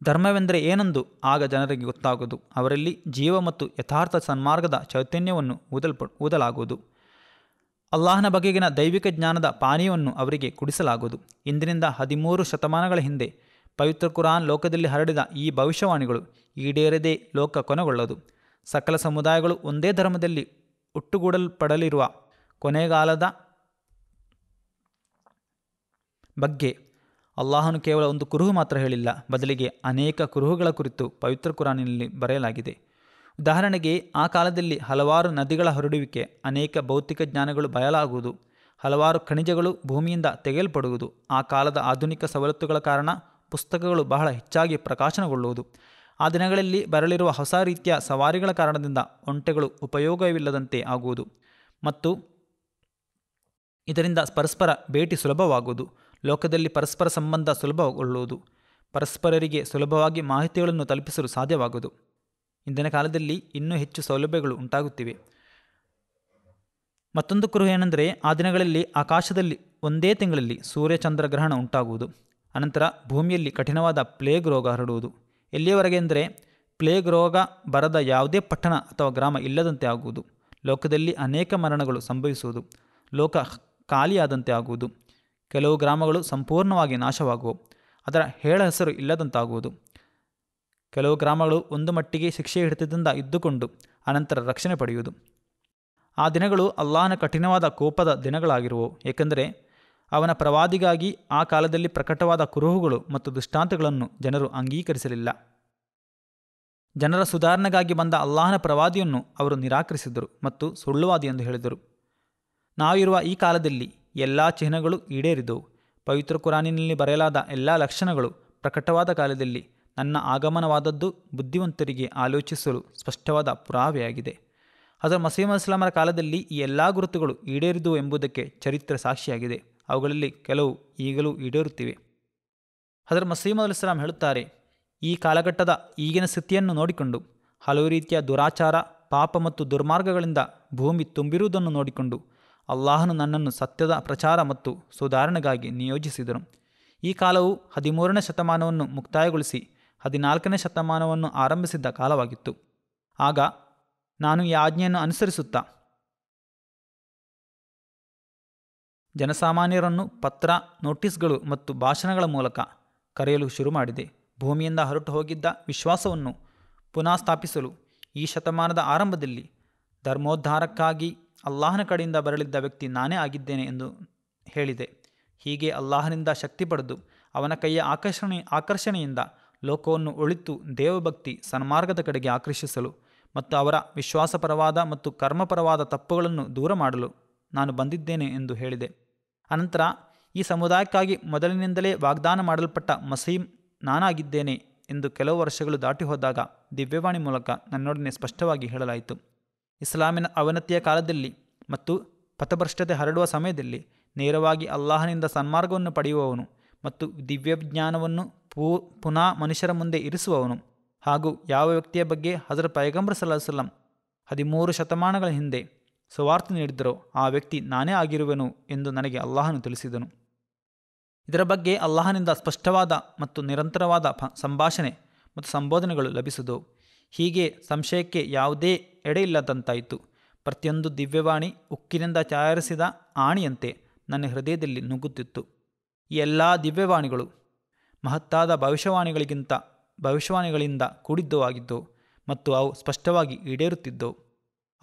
ಧರ್ಮವೆಂದರೆ ಏನೆಂದು ಆಗ ಜನರಿಗೆ ಗೊತ್ತಾಗುವುದು. ಅವರಲ್ಲಿ ಜೀವ ಮತ್ತು ಯಥಾರ್ಥ ಸನ್ಮಾರ್ಗದ ಚೈತನ್ಯವನ್ನು ಊದಲಾಗುವುದು. ಅಲ್ಲಾಹನ ಬಗೆಗಿನ ದೈವಿಕ ಜ್ಞಾನದ ಪಾನೀಯವನ್ನು ಅವರಿಗೆ ಕುಡಿಸಲಾಗುವುದು. ಇಂದಿನಿಂದ 13 ಶತಮಾನಗಳ ಹಿಂದೆ ಪವಿತ್ರ ಕುರಾನ್ ಲೋಕದಲ್ಲಿ ಹರಡಿದ ಈ ಭವಿಷ್ಯವಾಣಿಗಳು ಈಡೇರದೇ ಲೋಕ ಕೊನೆಗೊಳ್ಳದು. ಸಕಲ ಸಮುದಾಯಗಳು ಒಂದೇ ಧರ್ಮದಲ್ಲಿ ಒಟ್ಟುಗೂಡಲ್ಪಡಲಿರುವ ಕೊನೆಗಾಲದ ಬಗ್ಗೆ ಅಲ್ಲಾಹನು ಕೇವಲ ಒಂದು ಕುರುಹು ಮಾತ್ರ ಹೇಳಿಲ್ಲ, ಬದಲಿಗೆ ಅನೇಕ ಕುರುಹುಗಳ ಕುರಿತು ಪವಿತ್ರ ಕುರಾನಿನಲ್ಲಿ ಬರೆಯಲಾಗಿದೆ. ಉದಾಹರಣೆಗೆ, ಆ ಕಾಲದಲ್ಲಿ ಹಲವಾರು ನದಿಗಳ ಹರಡುವಿಕೆ, ಅನೇಕ ಭೌತಿಕ ಜ್ಞಾನಗಳು ಬಯಲಾಗುವುದು, ಹಲವಾರು ಖನಿಜಗಳು ಭೂಮಿಯಿಂದ ತೆಗೆಯಲ್ಪಡುವುದು, ಆ ಕಾಲದ ಆಧುನಿಕ ಸವಲತ್ತುಗಳ ಕಾರಣ ಪುಸ್ತಕಗಳು ಬಹಳ ಹೆಚ್ಚಾಗಿ ಪ್ರಕಾಶನಗೊಳ್ಳುವುದು, ಆ ದಿನಗಳಲ್ಲಿ ಬರಲಿರುವ ಹೊಸ ರೀತಿಯ ಸವಾರಿಗಳ ಕಾರಣದಿಂದ ಒಂಟೆಗಳು ಉಪಯೋಗವಿಲ್ಲದಂತೆ ಆಗುವುದು ಮತ್ತು ಇದರಿಂದ ಪರಸ್ಪರ ಭೇಟಿ ಸುಲಭವಾಗುವುದು, ಲೋಕದಲ್ಲಿ ಪರಸ್ಪರ ಸಂಬಂಧ ಸುಲಭಗೊಳ್ಳುವುದು, ಪರಸ್ಪರರಿಗೆ ಸುಲಭವಾಗಿ ಮಾಹಿತಿಗಳನ್ನು ತಲುಪಿಸಲು ಸಾಧ್ಯವಾಗುವುದು. ಇಂದಿನ ಕಾಲದಲ್ಲಿ ಇನ್ನೂ ಹೆಚ್ಚು ಸೌಲಭ್ಯಗಳು ಉಂಟಾಗುತ್ತಿವೆ. ಮತ್ತೊಂದು ಕುರುಹು ಏನೆಂದರೆ, ಆ ದಿನಗಳಲ್ಲಿ ಆಕಾಶದಲ್ಲಿ ಒಂದೇ ತಿಂಗಳಲ್ಲಿ ಸೂರ್ಯಚಂದ್ರಗ್ರಹಣ ಉಂಟಾಗುವುದು. ಅನಂತರ ಭೂಮಿಯಲ್ಲಿ ಕಠಿಣವಾದ ಪ್ಲೇಗ್ ರೋಗ ಹರಡುವುದು. ಎಲ್ಲಿಯವರೆಗೆ ಎಂದರೆ, ಪ್ಲೇಗ್ ರೋಗ ಬರದ ಯಾವುದೇ ಪಟ್ಟಣ ಅಥವಾ ಗ್ರಾಮ ಇಲ್ಲದಂತೆ ಆಗುವುದು, ಲೋಕದಲ್ಲಿ ಅನೇಕ ಮರಣಗಳು ಸಂಭವಿಸುವುದು, ಲೋಕ ಖಾಲಿಯಾದಂತೆ ಆಗುವುದು, ಕೆಲವು ಗ್ರಾಮಗಳು ಸಂಪೂರ್ಣವಾಗಿ ನಾಶವಾಗುವು, ಅದರ ಹೇಳ ಹೆಸರು ಇಲ್ಲದಂತಾಗುವುದು, ಕೆಲವು ಗ್ರಾಮಗಳು ಒಂದು ಮಟ್ಟಿಗೆ ಶಿಕ್ಷೆಯ ಹಿಡಿತದಿಂದ ಇದ್ದುಕೊಂಡು ಅನಂತರ ರಕ್ಷಣೆ ಪಡೆಯುವುದು. ಆ ದಿನಗಳು ಅಲ್ಲಾಹನ ಕಠಿಣವಾದ ಕೋಪದ ದಿನಗಳಾಗಿರುವವು, ಏಕೆಂದರೆ ಅವನ ಪ್ರವಾದಿಗಾಗಿ ಆ ಕಾಲದಲ್ಲಿ ಪ್ರಕಟವಾದ ಕುರುಹುಗಳು ಮತ್ತು ದೃಷ್ಟಾಂತಗಳನ್ನು ಜನರು ಅಂಗೀಕರಿಸಲಿಲ್ಲ. ಜನರ ಸುಧಾರಣೆಗಾಗಿ ಬಂದ ಅಲ್ಲಾಹನ ಪ್ರವಾದಿಯನ್ನು ಅವರು ನಿರಾಕರಿಸಿದರು ಮತ್ತು ಸುಳ್ಳುವಾದಿ ಎಂದು ಹೇಳಿದರು. ನಾವಿರುವ ಈ ಕಾಲದಲ್ಲಿ ಎಲ್ಲ ಚಿಹ್ನೆಗಳು ಈಡೇರಿದವು. ಪವಿತ್ರ ಕುರಾನಿನಲ್ಲಿ ಬರೆಯಲಾದ ಎಲ್ಲ ಲಕ್ಷಣಗಳು ಪ್ರಕಟವಾದ ಕಾಲದಲ್ಲಿ ನನ್ನ ಆಗಮನವಾದದ್ದು ಬುದ್ಧಿವಂತರಿಗೆ ಆಲೋಚಿಸಲು ಸ್ಪಷ್ಟವಾದ ಪುರಾವೆಯಾಗಿದೆ. ಹಜರತ್ ಮಸೀಹ ಇಸ್ಲಾಮರ ಕಾಲದಲ್ಲಿ ಈ ಎಲ್ಲ ಗುರುತುಗಳು ಈಡೇರಿದುವು ಎಂಬುದಕ್ಕೆ ಚರಿತ್ರೆ ಸಾಕ್ಷಿಯಾಗಿದೆ. ಅವುಗಳಲ್ಲಿ ಕೆಲವು ಈಗಲೂ ಈಡೇರುತ್ತಿವೆ. ಹಜರತ್ ಮಸೀಹ ಇಸ್ಲಾಂ ಹೇಳುತ್ತಾರೆ, ಈ ಕಾಲಘಟ್ಟದ ಈಗಿನ ಸ್ಥಿತಿಯನ್ನು ನೋಡಿಕೊಂಡು, ಹಲವು ರೀತಿಯ ದುರಾಚಾರ, ಪಾಪ ಮತ್ತು ದುರ್ಮಾರ್ಗಗಳಿಂದ ಭೂಮಿ ತುಂಬಿರುವುದನ್ನು ನೋಡಿಕೊಂಡು ಅಲ್ಲಾಹನು ನನ್ನನ್ನು ಸತ್ಯದ ಪ್ರಚಾರ ಮತ್ತು ಸುಧಾರಣೆಗಾಗಿ ನಿಯೋಜಿಸಿದನು. ಈ ಕಾಲವು 13ನೇ ಶತಮಾನವನ್ನು ಮುಕ್ತಾಯಗೊಳಿಸಿ 14ನೇ ಶತಮಾನವನ್ನು ಆರಂಭಿಸಿದ್ದ ಕಾಲವಾಗಿತ್ತು. ಆಗ ನಾನು ಈ ಆಜ್ಞೆಯನ್ನು ಅನುಸರಿಸುತ್ತಾ ಜನಸಾಮಾನ್ಯರನ್ನು ಪತ್ರ, ನೋಟಿಸ್ಗಳು ಮತ್ತು ಭಾಷಣಗಳ ಮೂಲಕ ಕರೆಯಲು ಶುರು ಮಾಡಿದೆ. ಭೂಮಿಯಿಂದ ಹೊರಟು ಹೋಗಿದ್ದ ವಿಶ್ವಾಸವನ್ನು ಪುನಃ ಸ್ಥಾಪಿಸಲು ಈ ಶತಮಾನದ ಆರಂಭದಲ್ಲಿ ಧರ್ಮೋದ್ಧಾರಕ್ಕಾಗಿ ಅಲ್ಲಾಹನ ಕಡೆಯಿಂದ ಬರಲಿದ್ದ ವ್ಯಕ್ತಿ ನಾನೇ ಆಗಿದ್ದೇನೆ ಎಂದು ಹೇಳಿದೆ. ಹೀಗೆ ಅಲ್ಲಾಹನಿಂದ ಶಕ್ತಿ ಪಡೆದು ಅವನ ಕೈಯ ಆಕರ್ಷಣೆಯಿಂದ ಲೋಕವನ್ನು ಒಳಿತು, ದೇವಭಕ್ತಿ, ಸನ್ಮಾರ್ಗದ ಕಡೆಗೆ ಆಕರ್ಷಿಸಲು ಮತ್ತು ಅವರ ವಿಶ್ವಾಸಪರವಾದ ಮತ್ತು ಕರ್ಮಪರವಾದ ತಪ್ಪುಗಳನ್ನು ದೂರ ಮಾಡಲು ನಾನು ಬಂದಿದ್ದೇನೆ ಎಂದು ಹೇಳಿದೆ. ಅನಂತರ ಈ ಸಮುದಾಯಕ್ಕಾಗಿ ಮೊದಲಿನಿಂದಲೇ ವಾಗ್ದಾನ ಮಾಡಲ್ಪಟ್ಟ ಮಸೀಹ್ ನಾನಾಗಿದ್ದೇನೆ ಎಂದು ಕೆಲವು ವರ್ಷಗಳು ದಾಟಿ ಹೋದಾಗ ದಿವ್ಯವಾಣಿ ಮೂಲಕ ನನ್ನೊಡನೆ ಸ್ಪಷ್ಟವಾಗಿ ಹೇಳಲಾಯಿತು. ಇಸ್ಲಾಮಿನ ಅವನತಿಯ ಕಾಲದಲ್ಲಿ ಮತ್ತು ಪಥಭ್ರಷ್ಟತೆ ಹರಡುವ ಸಮಯದಲ್ಲಿ ನೇರವಾಗಿ ಅಲ್ಲಾಹನಿಂದ ಸನ್ಮಾರ್ಗವನ್ನು ಪಡೆಯುವವನು ಮತ್ತು ದಿವ್ಯಜ್ಞಾನವನ್ನು ಪುನಃ ಮನುಷ್ಯರ ಮುಂದೆ ಇರಿಸುವವನು ಹಾಗೂ ಯಾವ ವ್ಯಕ್ತಿಯ ಬಗ್ಗೆ ಹಜರತ್ ಪೈಗಂಬರ್ ಸಲ್ಲಲ್ಲಾಹು ಅಲೈಹಿ ವಸಲ್ಲಂ 13 ಶತಮಾನಗಳ ಹಿಂದೆ ಸುವಾರ್ತೆ ನೀಡಿದ್ದರೋ ಆ ವ್ಯಕ್ತಿ ನಾನೇ ಆಗಿರುವೆನು ಎಂದು ನನಗೆ ಅಲ್ಲಾಹನು ತಿಳಿಸಿದನು. ಇದರ ಬಗ್ಗೆ ಅಲ್ಲಾಹನಿಂದ ಸ್ಪಷ್ಟವಾದ ಮತ್ತು ನಿರಂತರವಾದ ಸಂಭಾಷಣೆ ಮತ್ತು ಸಂಬೋಧನೆಗಳು ಲಭಿಸಿದವು. ಹೀಗೆ ಸಂಶಯಕ್ಕೆ ಯಾವುದೇ ಎಡೆಯಿಲ್ಲದಂತಾಯಿತು. ಪ್ರತಿಯೊಂದು ದಿವ್ಯವಾಣಿ ಉಕ್ಕಿನಿಂದ ತಯಾರಿಸಿದ ಆಣಿಯಂತೆ ನನ್ನ ಹೃದಯದಲ್ಲಿ ನುಗ್ಗುತ್ತಿತ್ತು. ಈ ಎಲ್ಲ ದಿವ್ಯವಾಣಿಗಳು ಮಹತ್ತಾದ ಭವಿಷ್ಯವಾಣಿಗಳಿಂದ ಕೂಡಿದ್ದವು ಆಗಿದ್ದವು ಮತ್ತು ಅವು ಸ್ಪಷ್ಟವಾಗಿ ಈಡೇರುತ್ತಿದ್ದವು.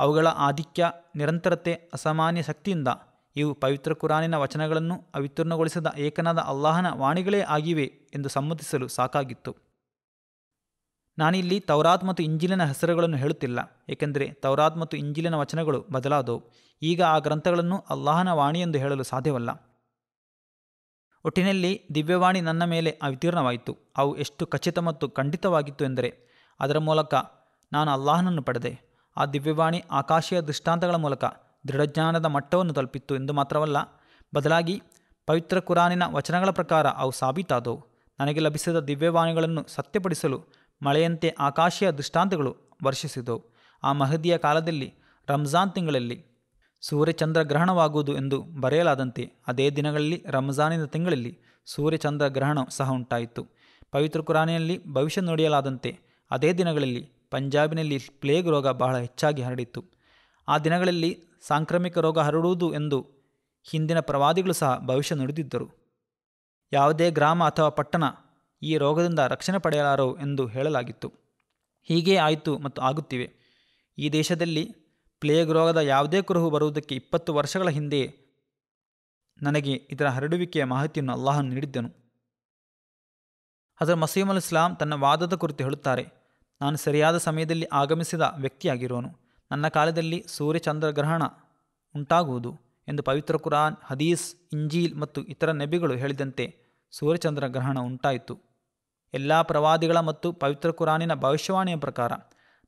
ಅವುಗಳ ಆಧಿಕ್ಯ, ನಿರಂತರತೆ, ಅಸಾಮಾನ್ಯ ಶಕ್ತಿಯಿಂದ ಇವು ಪವಿತ್ರ ಕುರಾನಿನ ವಚನಗಳನ್ನು ಅವಿತೀರ್ಣಗೊಳಿಸಿದ ಏಕನಾದ ಅಲ್ಲಾಹನ ವಾಣಿಗಳೇ ಆಗಿವೆ ಎಂದು ಸಮ್ಮತಿಸಲು ಸಾಕಾಗಿತ್ತು. ನಾನಿಲ್ಲಿ ತೌರಾತ್ ಮತ್ತು ಇಂಜಿಲಿನ ಹೆಸರುಗಳನ್ನು ಹೇಳುತ್ತಿಲ್ಲ, ಏಕೆಂದರೆ ತೌರಾತ್ ಮತ್ತು ಇಂಜಿಲಿನ ವಚನಗಳು ಬದಲಾದವು. ಈಗ ಆ ಗ್ರಂಥಗಳನ್ನು ಅಲ್ಲಾಹನ ವಾಣಿ ಎಂದು ಹೇಳಲು ಸಾಧ್ಯವಲ್ಲ. ಒಟ್ಟಿನಲ್ಲಿ ದಿವ್ಯವಾಣಿ ನನ್ನ ಮೇಲೆ ಅವತೀರ್ಣವಾಯಿತು. ಅವು ಎಷ್ಟು ಖಚಿತ ಮತ್ತು ಖಂಡಿತವಾಗಿತ್ತು ಎಂದರೆ ಅದರ ಮೂಲಕ ನಾನು ಅಲ್ಲಾಹನನ್ನು ಪಡೆದೆ. ಆ ದಿವ್ಯವಾಣಿ ಆಕಾಶೀಯ ದೃಷ್ಟಾಂತಗಳ ಮೂಲಕ ದೃಢಜ್ಞಾನದ ಮಟ್ಟವನ್ನು ತಲುಪಿತ್ತು ಎಂದು ಮಾತ್ರವಲ್ಲ, ಬದಲಾಗಿ ಪವಿತ್ರ ಕುರಾನಿನ ವಚನಗಳ ಪ್ರಕಾರ ಅವು ಸಾಬೀತಾದವು. ನನಗೆ ಲಭಿಸಿದ ದಿವ್ಯವಾಣಿಗಳನ್ನು ಸತ್ಯಪಡಿಸಲು ಮಳೆಯಂತೆ ಆಕಾಶೀಯ ದೃಷ್ಟಾಂತಗಳು ವರ್ಷಿಸಿದವು. ಆ ಮಹದಿಯ ಕಾಲದಲ್ಲಿ ರಂಜಾನ್ ತಿಂಗಳಲ್ಲಿ ಸೂರ್ಯಚಂದ್ರ ಗ್ರಹಣವಾಗುವುದು ಎಂದು ಬರೆಯಲಾದಂತೆ ಅದೇ ದಿನಗಳಲ್ಲಿ ರಂಜಾನಿನ ತಿಂಗಳಲ್ಲಿ ಸೂರ್ಯಚಂದ್ರ ಗ್ರಹಣ ಸಹ ಉಂಟಾಯಿತು. ಪವಿತ್ರ ಕುರಾನಿನಲ್ಲಿ ಭವಿಷ್ಯ ನುಡಿಯಲಾದಂತೆ ಅದೇ ದಿನಗಳಲ್ಲಿ ಪಂಜಾಬಿನಲ್ಲಿ ಪ್ಲೇಗ್ ರೋಗ ಬಹಳ ಹೆಚ್ಚಾಗಿ ಹರಡಿತ್ತು. ಆ ದಿನಗಳಲ್ಲಿ ಸಾಂಕ್ರಾಮಿಕ ರೋಗ ಹರಡುವುದು ಎಂದು ಹಿಂದಿನ ಪ್ರವಾದಿಗಳು ಸಹ ಭವಿಷ್ಯ ನುಡಿದಿದ್ದರು. ಯಾವುದೇ ಗ್ರಾಮ ಅಥವಾ ಪಟ್ಟಣ ಈ ರೋಗದಿಂದ ರಕ್ಷಣೆ ಪಡೆಯಲಾರವು ಎಂದು ಹೇಳಲಾಗಿತ್ತು. ಹೀಗೇ ಆಯಿತು ಮತ್ತು ಆಗುತ್ತಿವೆ. ಈ ದೇಶದಲ್ಲಿ ಪ್ಲೇಗ್ ರೋಗದ ಯಾವುದೇ ಕುರುಹು ಬರುವುದಕ್ಕೆ 20 ವರ್ಷಗಳ ಹಿಂದೆಯೇ ನನಗೆ ಇದರ ಹರಡುವಿಕೆಯ ಮಾಹಿತಿಯನ್ನು ಅಲ್ಲಾಹನು ನೀಡಿದ್ದನು. ಹಜರತ್ ಮಸೀಹ್ ಅಲ್ ಇಸ್ಲಾಂ ತನ್ನ ವಾದದ ಕುರಿತು ಹೇಳುತ್ತಾರೆ, ನಾನು ಸರಿಯಾದ ಸಮಯದಲ್ಲಿ ಆಗಮಿಸಿದ ವ್ಯಕ್ತಿಯಾಗಿರುವನು. ನನ್ನ ಕಾಲದಲ್ಲಿ ಸೂರ್ಯಚಂದ್ರ ಗ್ರಹಣ ಉಂಟಾಗುವುದು ಎಂದು ಪವಿತ್ರ ಕುರಾನ್, ಹದೀಸ್, ಇಂಜೀಲ್ ಮತ್ತು ಇತರ ನಬಿಗಳು ಹೇಳಿದಂತೆ ಸೂರ್ಯಚಂದ್ರ ಗ್ರಹಣ ಉಂಟಾಯಿತು. ಎಲ್ಲ ಪ್ರವಾದಿಗಳ ಮತ್ತು ಪವಿತ್ರ ಕುರಾನಿನ ಭವಿಷ್ಯವಾಣಿಯ ಪ್ರಕಾರ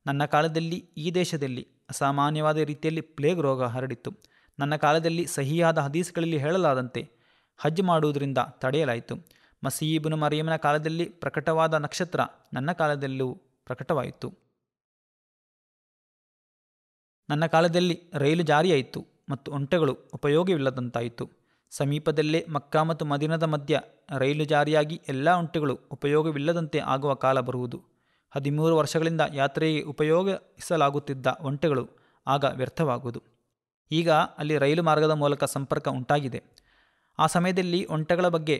ನನ್ನ ಕಾಲದಲ್ಲಿ ಈ ದೇಶದಲ್ಲಿ ಅಸಾಮಾನ್ಯವಾದ ರೀತಿಯಲ್ಲಿ ಪ್ಲೇಗ್ ರೋಗ ಹರಡಿತ್ತು. ನನ್ನ ಕಾಲದಲ್ಲಿ ಸಹಿಯಾದ ಹದೀಸ್ಗಳಲ್ಲಿ ಹೇಳಲಾದಂತೆ ಹಜ್ ಮಾಡುವುದರಿಂದ ತಡೆಯಲಾಯಿತು. ಮಸೀಹ್ ಇಬ್ನ್ ಮರಿಯಮನ ಕಾಲದಲ್ಲಿ ಪ್ರಕಟವಾದ ನಕ್ಷತ್ರ ನನ್ನ ಕಾಲದಲ್ಲೂ ಪ್ರಕಟವಾಯಿತು. ನನ್ನ ಕಾಲದಲ್ಲಿ ರೈಲು ಜಾರಿಯಾಯಿತು ಮತ್ತು ಒಂಟೆಗಳು ಉಪಯೋಗವಿಲ್ಲದಂತಾಯಿತು. ಸಮೀಪದಲ್ಲೇ ಮಕ್ಕಾ ಮತ್ತು ಮದೀನದ ಮಧ್ಯ ರೈಲು ಜಾರಿಯಾಗಿ ಎಲ್ಲ ಒಂಟೆಗಳು ಉಪಯೋಗವಿಲ್ಲದಂತೆ ಆಗುವ ಕಾಲ ಬರುವುದು. 13 ವರ್ಷಗಳಿಂದ ಯಾತ್ರೆಗೆ ಉಪಯೋಗಿಸಲಾಗುತ್ತಿದ್ದ ಒಂಟೆಗಳು ಆಗ ವ್ಯರ್ಥವಾಗುವುದು. ಈಗ ಅಲ್ಲಿ ರೈಲು ಮಾರ್ಗದ ಮೂಲಕ ಸಂಪರ್ಕ ಉಂಟಾಗಿದೆ. ಆ ಸಮಯದಲ್ಲಿ ಒಂಟೆಗಳ ಬಗ್ಗೆ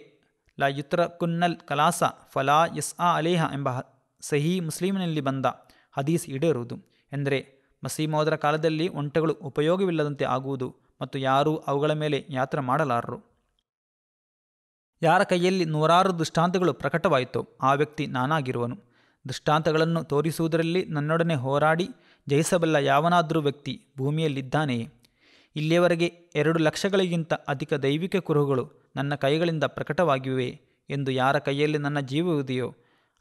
ಲಾ ಯುತ್ರ ಕುನ್ನಲ್ ಕಲಾಸ ಫಲಾ ಯಸ್ ಅಲೇಹ ಎಂಬ ಸಹೀ ಮುಸ್ಲಿಮಿನಲ್ಲಿ ಬಂದ ಹದೀಸ್ ಈಡೇರುವುದು. ಎಂದರೆ ಮಸೀಹ್ ಮೌದರ ಕಾಲದಲ್ಲಿ ಒಂಟೆಗಳು ಉಪಯೋಗವಿಲ್ಲದಂತೆ ಆಗುವುದು ಮತ್ತು ಯಾರೂ ಅವುಗಳ ಮೇಲೆ ಯಾತ್ರೆ ಮಾಡಲಾರರು. ಯಾರ ಕೈಯಲ್ಲಿ 100 ದೃಷ್ಟಾಂತಗಳು ಪ್ರಕಟವಾಯಿತೋ ಆ ವ್ಯಕ್ತಿ ನಾನಾಗಿರುವನು. ದೃಷ್ಟಾಂತಗಳನ್ನು ತೋರಿಸುವುದರಲ್ಲಿ ನನ್ನೊಡನೆ ಹೋರಾಡಿ ಜಯಿಸಬಲ್ಲ ಯಾವನಾದರೂ ವ್ಯಕ್ತಿ ಭೂಮಿಯಲ್ಲಿದ್ದಾನೆಯೇ? ಇಲ್ಲಿಯವರೆಗೆ 2 ಲಕ್ಷಗಳಿಗಿಂತ ಅಧಿಕ ದೈವಿಕ ಕುರುಹುಗಳು ನನ್ನ ಕೈಗಳಿಂದ ಪ್ರಕಟವಾಗಿವೆ ಎಂದು ಯಾರ ಕೈಯಲ್ಲಿ ನನ್ನ ಜೀವವಿದೆಯೋ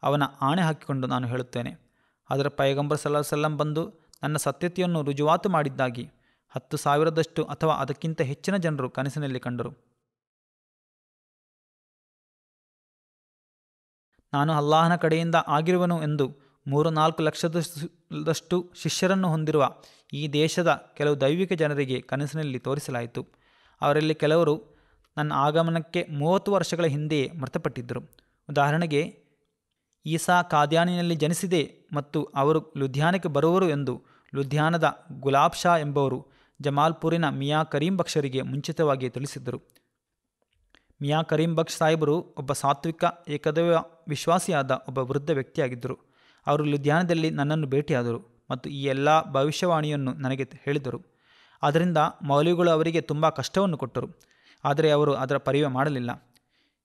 ಅವನ ಆಣೆ ಹಾಕಿಕೊಂಡು ನಾನು ಹೇಳುತ್ತೇನೆ. ಅದರ ಪೈಗಂಬರ್ ಸಲ್ಲಲ್ಲಾಹು ಅಲೈಹಿ ವಸಲ್ಲಂ ಬಂದು ನನ್ನ ಸತ್ಯತೆಯನ್ನು ರುಜುವಾತು ಮಾಡಿದ್ದಾಗಿ 10,000ದಷ್ಟು ಅಥವಾ ಅದಕ್ಕಿಂತ ಹೆಚ್ಚಿನ ಜನರು ಕನಸಿನಲ್ಲಿ ಕಂಡರು. ನಾನು ಅಲ್ಲಾಹನ ಕಡೆಯಿಂದ ಆಗಿರುವನು ಎಂದು 3-4 ಲಕ್ಷದಷ್ಟು ಶಿಷ್ಯರನ್ನು ಹೊಂದಿರುವ ಈ ದೇಶದ ಕೆಲವು ದೈವಿಕ ಜನರಿಗೆ ಕನಸಿನಲ್ಲಿ ತೋರಿಸಲಾಯಿತು. ಅವರಲ್ಲಿ ಕೆಲವರು ನನ್ನ ಆಗಮನಕ್ಕೆ 30 ವರ್ಷಗಳ ಹಿಂದೆಯೇ ಮೃತಪಟ್ಟಿದ್ದರು. ಉದಾಹರಣೆಗೆ, ಈಸಾ ಕಾದ್ಯಾನಿನಲ್ಲಿ ಜನಿಸಿದೆ ಮತ್ತು ಅವರು ಲುಧಿಯಾನಕ್ಕೆ ಬರುವರು ಎಂದು ಲುಧಿಯಾನದ ಗುಲಾಬ್ ಶಾ ಎಂಬವರು ಜಮಾಲ್ಪುರಿನ ಮಿಯಾ ಕರೀಂ ಬಕ್ಷರಿಗೆ ಮುಂಚಿತವಾಗಿ ತಿಳಿಸಿದ್ದರು. ಮಿಯಾ ಕರೀಂ ಬಕ್ಷ್ ಸಾಹೇಬರು ಒಬ್ಬ ಸಾತ್ವಿಕ ಏಕದೈವ ವಿಶ್ವಾಸಿಯಾದ ಒಬ್ಬ ವೃದ್ಧ ವ್ಯಕ್ತಿಯಾಗಿದ್ದರು. ಅವರು ಲುಧಿಯಾನದಲ್ಲಿ ನನ್ನನ್ನು ಭೇಟಿಯಾದರು ಮತ್ತು ಈ ಎಲ್ಲ ಭವಿಷ್ಯವಾಣಿಯನ್ನು ನನಗೆ ಹೇಳಿದರು. ಆದ್ದರಿಂದ ಮೌಲ್ವಿಗಳು ಅವರಿಗೆ ತುಂಬ ಕಷ್ಟವನ್ನು ಕೊಟ್ಟರು, ಆದರೆ ಅವರು ಅದರ ಪರಿವೆ ಮಾಡಲಿಲ್ಲ.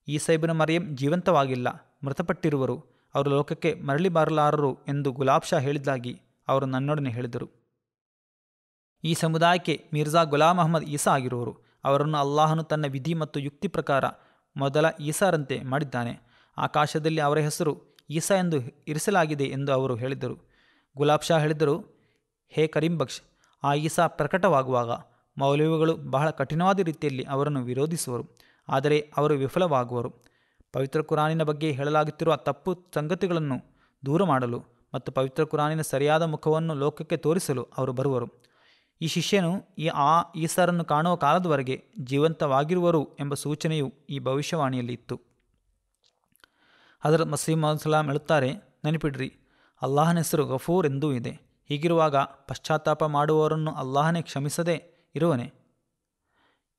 ಈಸಾ ಇಬ್ನ್ ಮರಿಯಂ ಜೀವಂತವಾಗಿಲ್ಲ, ಮೃತಪಟ್ಟಿರುವರು, ಅವರು ಲೋಕಕ್ಕೆ ಮರಳಿ ಬರಲಾರರು ಎಂದು ಗುಲಾಬ್ ಶಾ ಹೇಳಿದ್ದಾಗಿ ಅವರು ನನ್ನೊಡನೆ ಹೇಳಿದರು. ಈ ಸಮುದಾಯಕ್ಕೆ ಮಿರ್ಜಾ ಗುಲಾಮ್ ಅಹ್ಮದ್ ಈಸಾ ಆಗಿರುವರು. ಅವರನ್ನು ಅಲ್ಲಾಹನು ತನ್ನ ವಿಧಿ ಮತ್ತು ಯುಕ್ತಿ ಪ್ರಕಾರ ಮೊದಲ ಈಸಾರಂತೆ ಮಾಡಿದ್ದಾನೆ. ಆಕಾಶದಲ್ಲಿ ಅವರ ಹೆಸರು ಈಸಾ ಎಂದು ಇರಿಸಲಾಗಿದೆ ಎಂದು ಅವರು ಹೇಳಿದರು. ಗುಲಾಬ್ ಶಾ ಹೇಳಿದರು, ಹೇ ಕರೀಂ ಬಕ್ಷ್, ಆ ಈಸಾ ಪ್ರಕಟವಾಗುವಾಗ ಮೌಲ್ವಿಗಳು ಬಹಳ ಕಠಿಣವಾದ ರೀತಿಯಲ್ಲಿ ಅವರನ್ನು ವಿರೋಧಿಸುವರು, ಆದರೆ ಅವರು ವಿಫಲವಾಗುವರು. ಪವಿತ್ರ ಕುರಾನಿನ ಬಗ್ಗೆ ಹೇಳಲಾಗುತ್ತಿರುವ ತಪ್ಪು ಸಂಗತಿಗಳನ್ನು ದೂರ ಮಾಡಲು ಮತ್ತು ಪವಿತ್ರ ಕುರಾನಿನ ಸರಿಯಾದ ಮುಖವನ್ನು ಲೋಕಕ್ಕೆ ತೋರಿಸಲು ಅವರು ಬರುವರು. ಈ ಶಿಷ್ಯನು ಆ ಈಸಾರನ್ನು ಕಾಣುವ ಕಾಲದವರೆಗೆ ಜೀವಂತವಾಗಿರುವರು ಎಂಬ ಸೂಚನೆಯು ಈ ಭವಿಷ್ಯವಾಣಿಯಲ್ಲಿ ಇತ್ತು. ಹಜರತ್ ಮಸೀಹ್ ಮೌದ್ ಸಲಾಂ ಹೇಳುತ್ತಾರೆ, ನೆನಪಿಡ್ರಿ, ಅಲ್ಲಾಹನ ಹೆಸರು ಗಫೂರ್ ಎಂದೂ ಇದೆ. ಹೀಗಿರುವಾಗ ಪಶ್ಚಾತ್ತಾಪ ಮಾಡುವವರನ್ನು ಅಲ್ಲಾಹನೇ ಕ್ಷಮಿಸದೇ ಇರುವನೇ?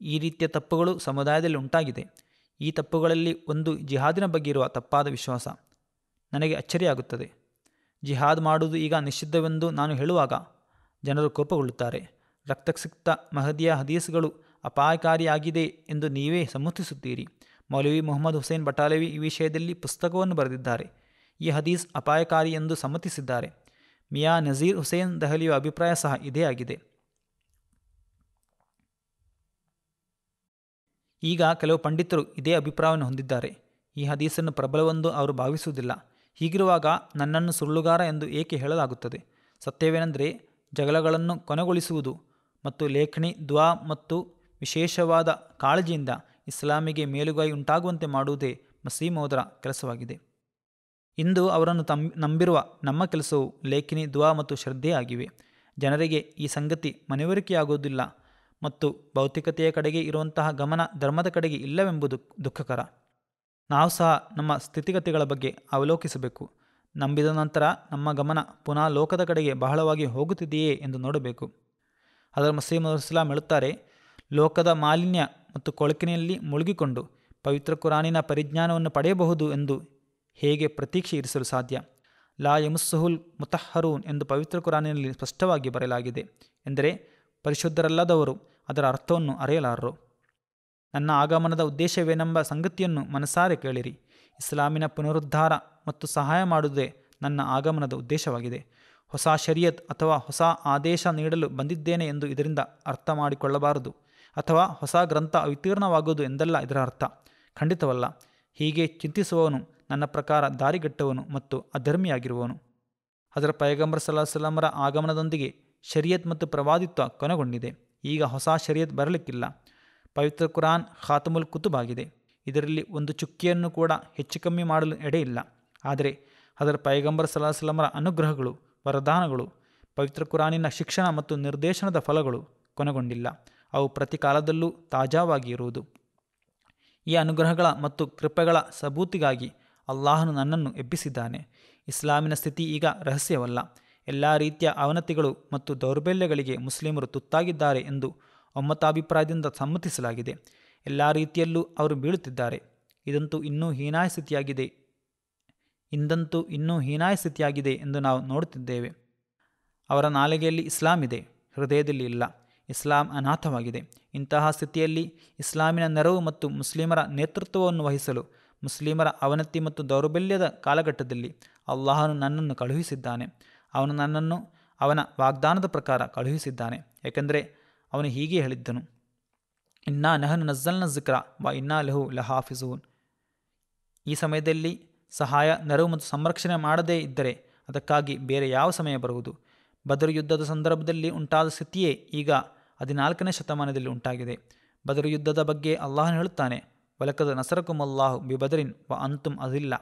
ಈ ರೀತಿಯ ತಪ್ಪುಗಳು ಸಮುದಾಯದಲ್ಲಿ ಉಂಟಾಗಿದೆ. ಈ ತಪ್ಪುಗಳಲ್ಲಿ ಒಂದು ಜಿಹಾದಿನ ಬಗ್ಗೆ ಇರುವ ತಪ್ಪಾದ ವಿಶ್ವಾಸ. ನನಗೆ ಅಚ್ಚರಿಯಾಗುತ್ತದೆ. ಜಿಹಾದ್ ಮಾಡುವುದು ಈಗ ನಿಷಿದ್ಧವೆಂದು ನಾನು ಹೇಳುವಾಗ ಜನರು ಕೋಪಗೊಳ್ಳುತ್ತಾರೆ. ರಕ್ತಸಿಕ್ತ ಮಹದಿಯ ಹದೀಸ್ಗಳು ಅಪಾಯಕಾರಿಯಾಗಿದೆ ಎಂದು ನೀವೇ ಸಮ್ಮತಿಸುತ್ತೀರಿ. ಮೌಲವಿ ಮೊಹಮ್ಮದ್ ಹುಸೇನ್ ಬಟಾಲವಿ ಈ ವಿಷಯದಲ್ಲಿ ಪುಸ್ತಕವನ್ನು ಬರೆದಿದ್ದಾರೆ. ಈ ಹದೀಸ್ ಅಪಾಯಕಾರಿ ಎಂದು ಸಮ್ಮತಿಸಿದ್ದಾರೆ. ಮಿಯಾ ನಜೀರ್ ಹುಸೇನ್ ದಹಲಿಯ ಅಭಿಪ್ರಾಯ ಸಹ ಇದೇ ಆಗಿದೆ. ಈಗ ಕೆಲವು ಪಂಡಿತರು ಇದೇ ಅಭಿಪ್ರಾಯವನ್ನು ಹೊಂದಿದ್ದಾರೆ. ಈ ಹದೀಸನ್ನು ಪ್ರಬಲವೆಂದು ಅವರು ಭಾವಿಸುವುದಿಲ್ಲ. ಹೀಗಿರುವಾಗ ನನ್ನನ್ನು ಸುಳ್ಳುಗಾರ ಎಂದು ಏಕೆ ಹೇಳಲಾಗುತ್ತದೆ? ಸತ್ಯವೇನೆಂದರೆ, ಜಗಳಗಳನ್ನು ಕೊನೆಗೊಳಿಸುವುದು ಮತ್ತು ಲೇಖನಿ, ದುವಾ ಮತ್ತು ವಿಶೇಷವಾದ ಕಾಳಜಿಯಿಂದ ಇಸ್ಲಾಮಿಗೆ ಮೇಲುಗೈ ಉಂಟಾಗುವಂತೆ ಮಾಡುವುದೇ ಮಸೀಹ್ ಮೌದರ ಕೆಲಸವಾಗಿದೆ. ಇಂದು ಅವರನ್ನು ನಂಬಿರುವ ನಮ್ಮ ಕೆಲಸವು ಲೇಖನಿ, ದುವಾ ಮತ್ತು ಶ್ರದ್ಧೆಯಾಗಿವೆ. ಜನರಿಗೆ ಈ ಸಂಗತಿ ಮನವರಿಕೆಯಾಗುವುದಿಲ್ಲ ಮತ್ತು ಭೌತಿಕತೆಯ ಕಡೆಗೆ ಇರುವಂತಹ ಗಮನ ಧರ್ಮದ ಕಡೆಗೆ ಇಲ್ಲವೆಂಬುದು ದುಃಖಕರ. ನಾವು ಸಹ ನಮ್ಮ ಸ್ಥಿತಿಗತಿಗಳ ಬಗ್ಗೆ ಅವಲೋಕಿಸಬೇಕು. ನಂಬಿದ ನಂತರ ನಮ್ಮ ಗಮನ ಪುನಃ ಲೋಕದ ಕಡೆಗೆ ಬಹಳವಾಗಿ ಹೋಗುತ್ತಿದೆಯೇ ಎಂದು ನೋಡಬೇಕು. ಹಜರತ್ ಮಸೀಹ್ ಮೌದ್ ಇಸ್ಲಾಂ ಹೇಳುತ್ತಾರೆ, ಲೋಕದ ಮಾಲಿನ್ಯ ಮತ್ತು ಕೊಳಕಿನಲ್ಲಿ ಮುಳುಗಿಕೊಂಡು ಪವಿತ್ರ ಕುರಾನಿನ ಪರಿಜ್ಞಾನವನ್ನು ಪಡೆಯಬಹುದು ಎಂದು ಹೇಗೆ ಪ್ರತೀಕ್ಷೆ ಇರಿಸಲು ಸಾಧ್ಯ? ಲಾ ಯಮುಸ್ಸುಹುಲ್ ಮುತಹರೂನ್ ಎಂದು ಪವಿತ್ರ ಕುರಾನಿನಲ್ಲಿ ಸ್ಪಷ್ಟವಾಗಿ ಬರೆಯಲಾಗಿದೆ. ಎಂದರೆ ಪರಿಶುದ್ಧರಲ್ಲದವರು ಅದರ ಅರ್ಥವನ್ನು ಅರಿಯಲಾರರು. ನನ್ನ ಆಗಮನದ ಉದ್ದೇಶವೇನೆಂಬ ಸಂಗತಿಯನ್ನು ಮನಸಾರೆ ಕೇಳಿರಿ. ಇಸ್ಲಾಮಿನ ಪುನರುದ್ಧಾರ ಮತ್ತು ಸಹಾಯ ಮಾಡುವುದೇ ನನ್ನ ಆಗಮನದ ಉದ್ದೇಶವಾಗಿದೆ. ಹೊಸ ಶರಿಯತ್ ಅಥವಾ ಹೊಸ ಆದೇಶ ನೀಡಲು ಬಂದಿದ್ದೇನೆ ಎಂದು ಇದರಿಂದ ಅರ್ಥ ಮಾಡಿಕೊಳ್ಳಬಾರದು. ಅಥವಾ ಹೊಸ ಗ್ರಂಥ ಅವತೀರ್ಣವಾಗುವುದು ಎಂದಲ್ಲ ಇದರ ಅರ್ಥ. ಖಂಡಿತವಲ್ಲ. ಹೀಗೆ ಚಿಂತಿಸುವವನು ನನ್ನ ಪ್ರಕಾರ ದಾರಿಗೆಟ್ಟವನು ಮತ್ತು ಅಧರ್ಮಿಯಾಗಿರುವವನು. ಹಜರತ್ ಪೈಗಂಬರ್ ಸಲ್ಲಲ್ಲಾಹು ಅಲೈಹಿ ವಸಲ್ಲಮರ ಆಗಮನದೊಂದಿಗೆ ಶರಿಯತ್ ಮತ್ತು ಪ್ರವಾದಿತ್ವ ಕೊನೆಗೊಂಡಿದೆ. ಈಗ ಹೊಸ ಶರಿಯತ್ ಬರಲಿಕ್ಕಿಲ್ಲ. ಪವಿತ್ರ ಕುರಾನ್ ಖಾತಮುಲ್ ಕುತುಬ್ ಆಗಿದೆ. ಇದರಲ್ಲಿ ಒಂದು ಚುಕ್ಕಿಯನ್ನು ಕೂಡ ಹೆಚ್ಚು ಕಮ್ಮಿ ಮಾಡಲು ಎಡೆಯಿಲ್ಲ. ಆದರೆ ಹಜರತ್ ಪೈಗಂಬರ್ ಸಲ್ಲಲ್ಲಾಹು ಅಲೈಹಿ ವಸಲ್ಲಮರ ಅನುಗ್ರಹಗಳು, ವರದಾನಗಳು, ಪವಿತ್ರ ಕುರಾನಿನ ಶಿಕ್ಷಣ ಮತ್ತು ನಿರ್ದೇಶನದ ಫಲಗಳು ಕೊನೆಗೊಂಡಿಲ್ಲ. ಅವು ಪ್ರತಿ ಕಾಲದಲ್ಲೂ ತಾಜಾವಾಗಿ ಇರುವುದು. ಈ ಅನುಗ್ರಹಗಳ ಮತ್ತು ಕೃಪೆಗಳ ಸಬೂತಿಗಾಗಿ ಅಲ್ಲಾಹನು ನನ್ನನ್ನು ಎಬ್ಬಿಸಿದ್ದಾನೆ. ಇಸ್ಲಾಮಿನ ಸ್ಥಿತಿ ಈಗ ರಹಸ್ಯವಲ್ಲ. ಎಲ್ಲ ರೀತಿಯ ಅವನತಿಗಳು ಮತ್ತು ದೌರ್ಬಲ್ಯಗಳಿಗೆ ಮುಸ್ಲಿಮರು ತುತ್ತಾಗಿದ್ದಾರೆ ಎಂದು ಒಮ್ಮತಾಭಿಪ್ರಾಯದಿಂದ ಸಮ್ಮತಿಸಲಾಗಿದೆ. ಎಲ್ಲ ರೀತಿಯಲ್ಲೂ ಅವರು ಬೀಳುತ್ತಿದ್ದಾರೆ. ಇಂದಂತೂ ಇನ್ನೂ ಹೀನಾಯ ಸ್ಥಿತಿಯಾಗಿದೆ ಎಂದು ನಾವು ನೋಡುತ್ತಿದ್ದೇವೆ. ಅವರ ನಾಲಿಗೆಯಲ್ಲಿ ಇಸ್ಲಾಂ ಇದೆ, ಹೃದಯದಲ್ಲಿ ಇಲ್ಲ. ಇಸ್ಲಾಂ ಅನಾಥವಾಗಿದೆ. ಇಂತಹ ಸ್ಥಿತಿಯಲ್ಲಿ ಇಸ್ಲಾಮಿನ ನೆರವು ಮತ್ತು ಮುಸ್ಲಿಮರ ನೇತೃತ್ವವನ್ನು ವಹಿಸಲು ಮುಸ್ಲಿಮರ ಅವನತಿ ಮತ್ತು ದೌರ್ಬಲ್ಯದ ಕಾಲಘಟ್ಟದಲ್ಲಿ ಅಲ್ಲಾಹನು ನನ್ನನ್ನು ಕಳುಹಿಸಿದ್ದಾನೆ. ಅವನು ನನ್ನನ್ನು ಅವನ ವಾಗ್ದಾನದ ಪ್ರಕಾರ ಕಳುಹಿಸಿದ್ದಾನೆ. ಏಕೆಂದರೆ ಅವನು ಹೀಗೆ ಹೇಳಿದ್ದನು, ಇನ್ನಾ ನಹನು ನಜ್ಜಲ್ನ ಜಿಕ್ರ ವ ಇನ್ನಾ ಲಹು ಲಹಾಫಿಜೂನ್. ಈ ಸಮಯದಲ್ಲಿ ಸಹಾಯ, ನೆರವು ಮತ್ತು ಸಂರಕ್ಷಣೆ ಮಾಡದೇ ಇದ್ದರೆ ಅದಕ್ಕಾಗಿ ಬೇರೆ ಯಾವ ಸಮಯ ಬರುವುದು? ಬದರ್ ಯುದ್ಧದ ಸಂದರ್ಭದಲ್ಲಿ ಉಂಟಾದ ಸ್ಥಿತಿಯೇ ಈಗ 14ನೇ ಶತಮಾನದಲ್ಲಿ ಉಂಟಾಗಿದೆ. ಬದರ್ ಯುದ್ಧದ ಬಗ್ಗೆ ಅಲ್ಲಾಹನು ಹೇಳುತ್ತಾನೆ, ವಲಕದ್ ನಸರಕುಮುಲ್ಲಾಹು ಬಿ ಬದರಿನ್ ವ ಅಂತುಮ್ ಅಜಿಲ್ಲ.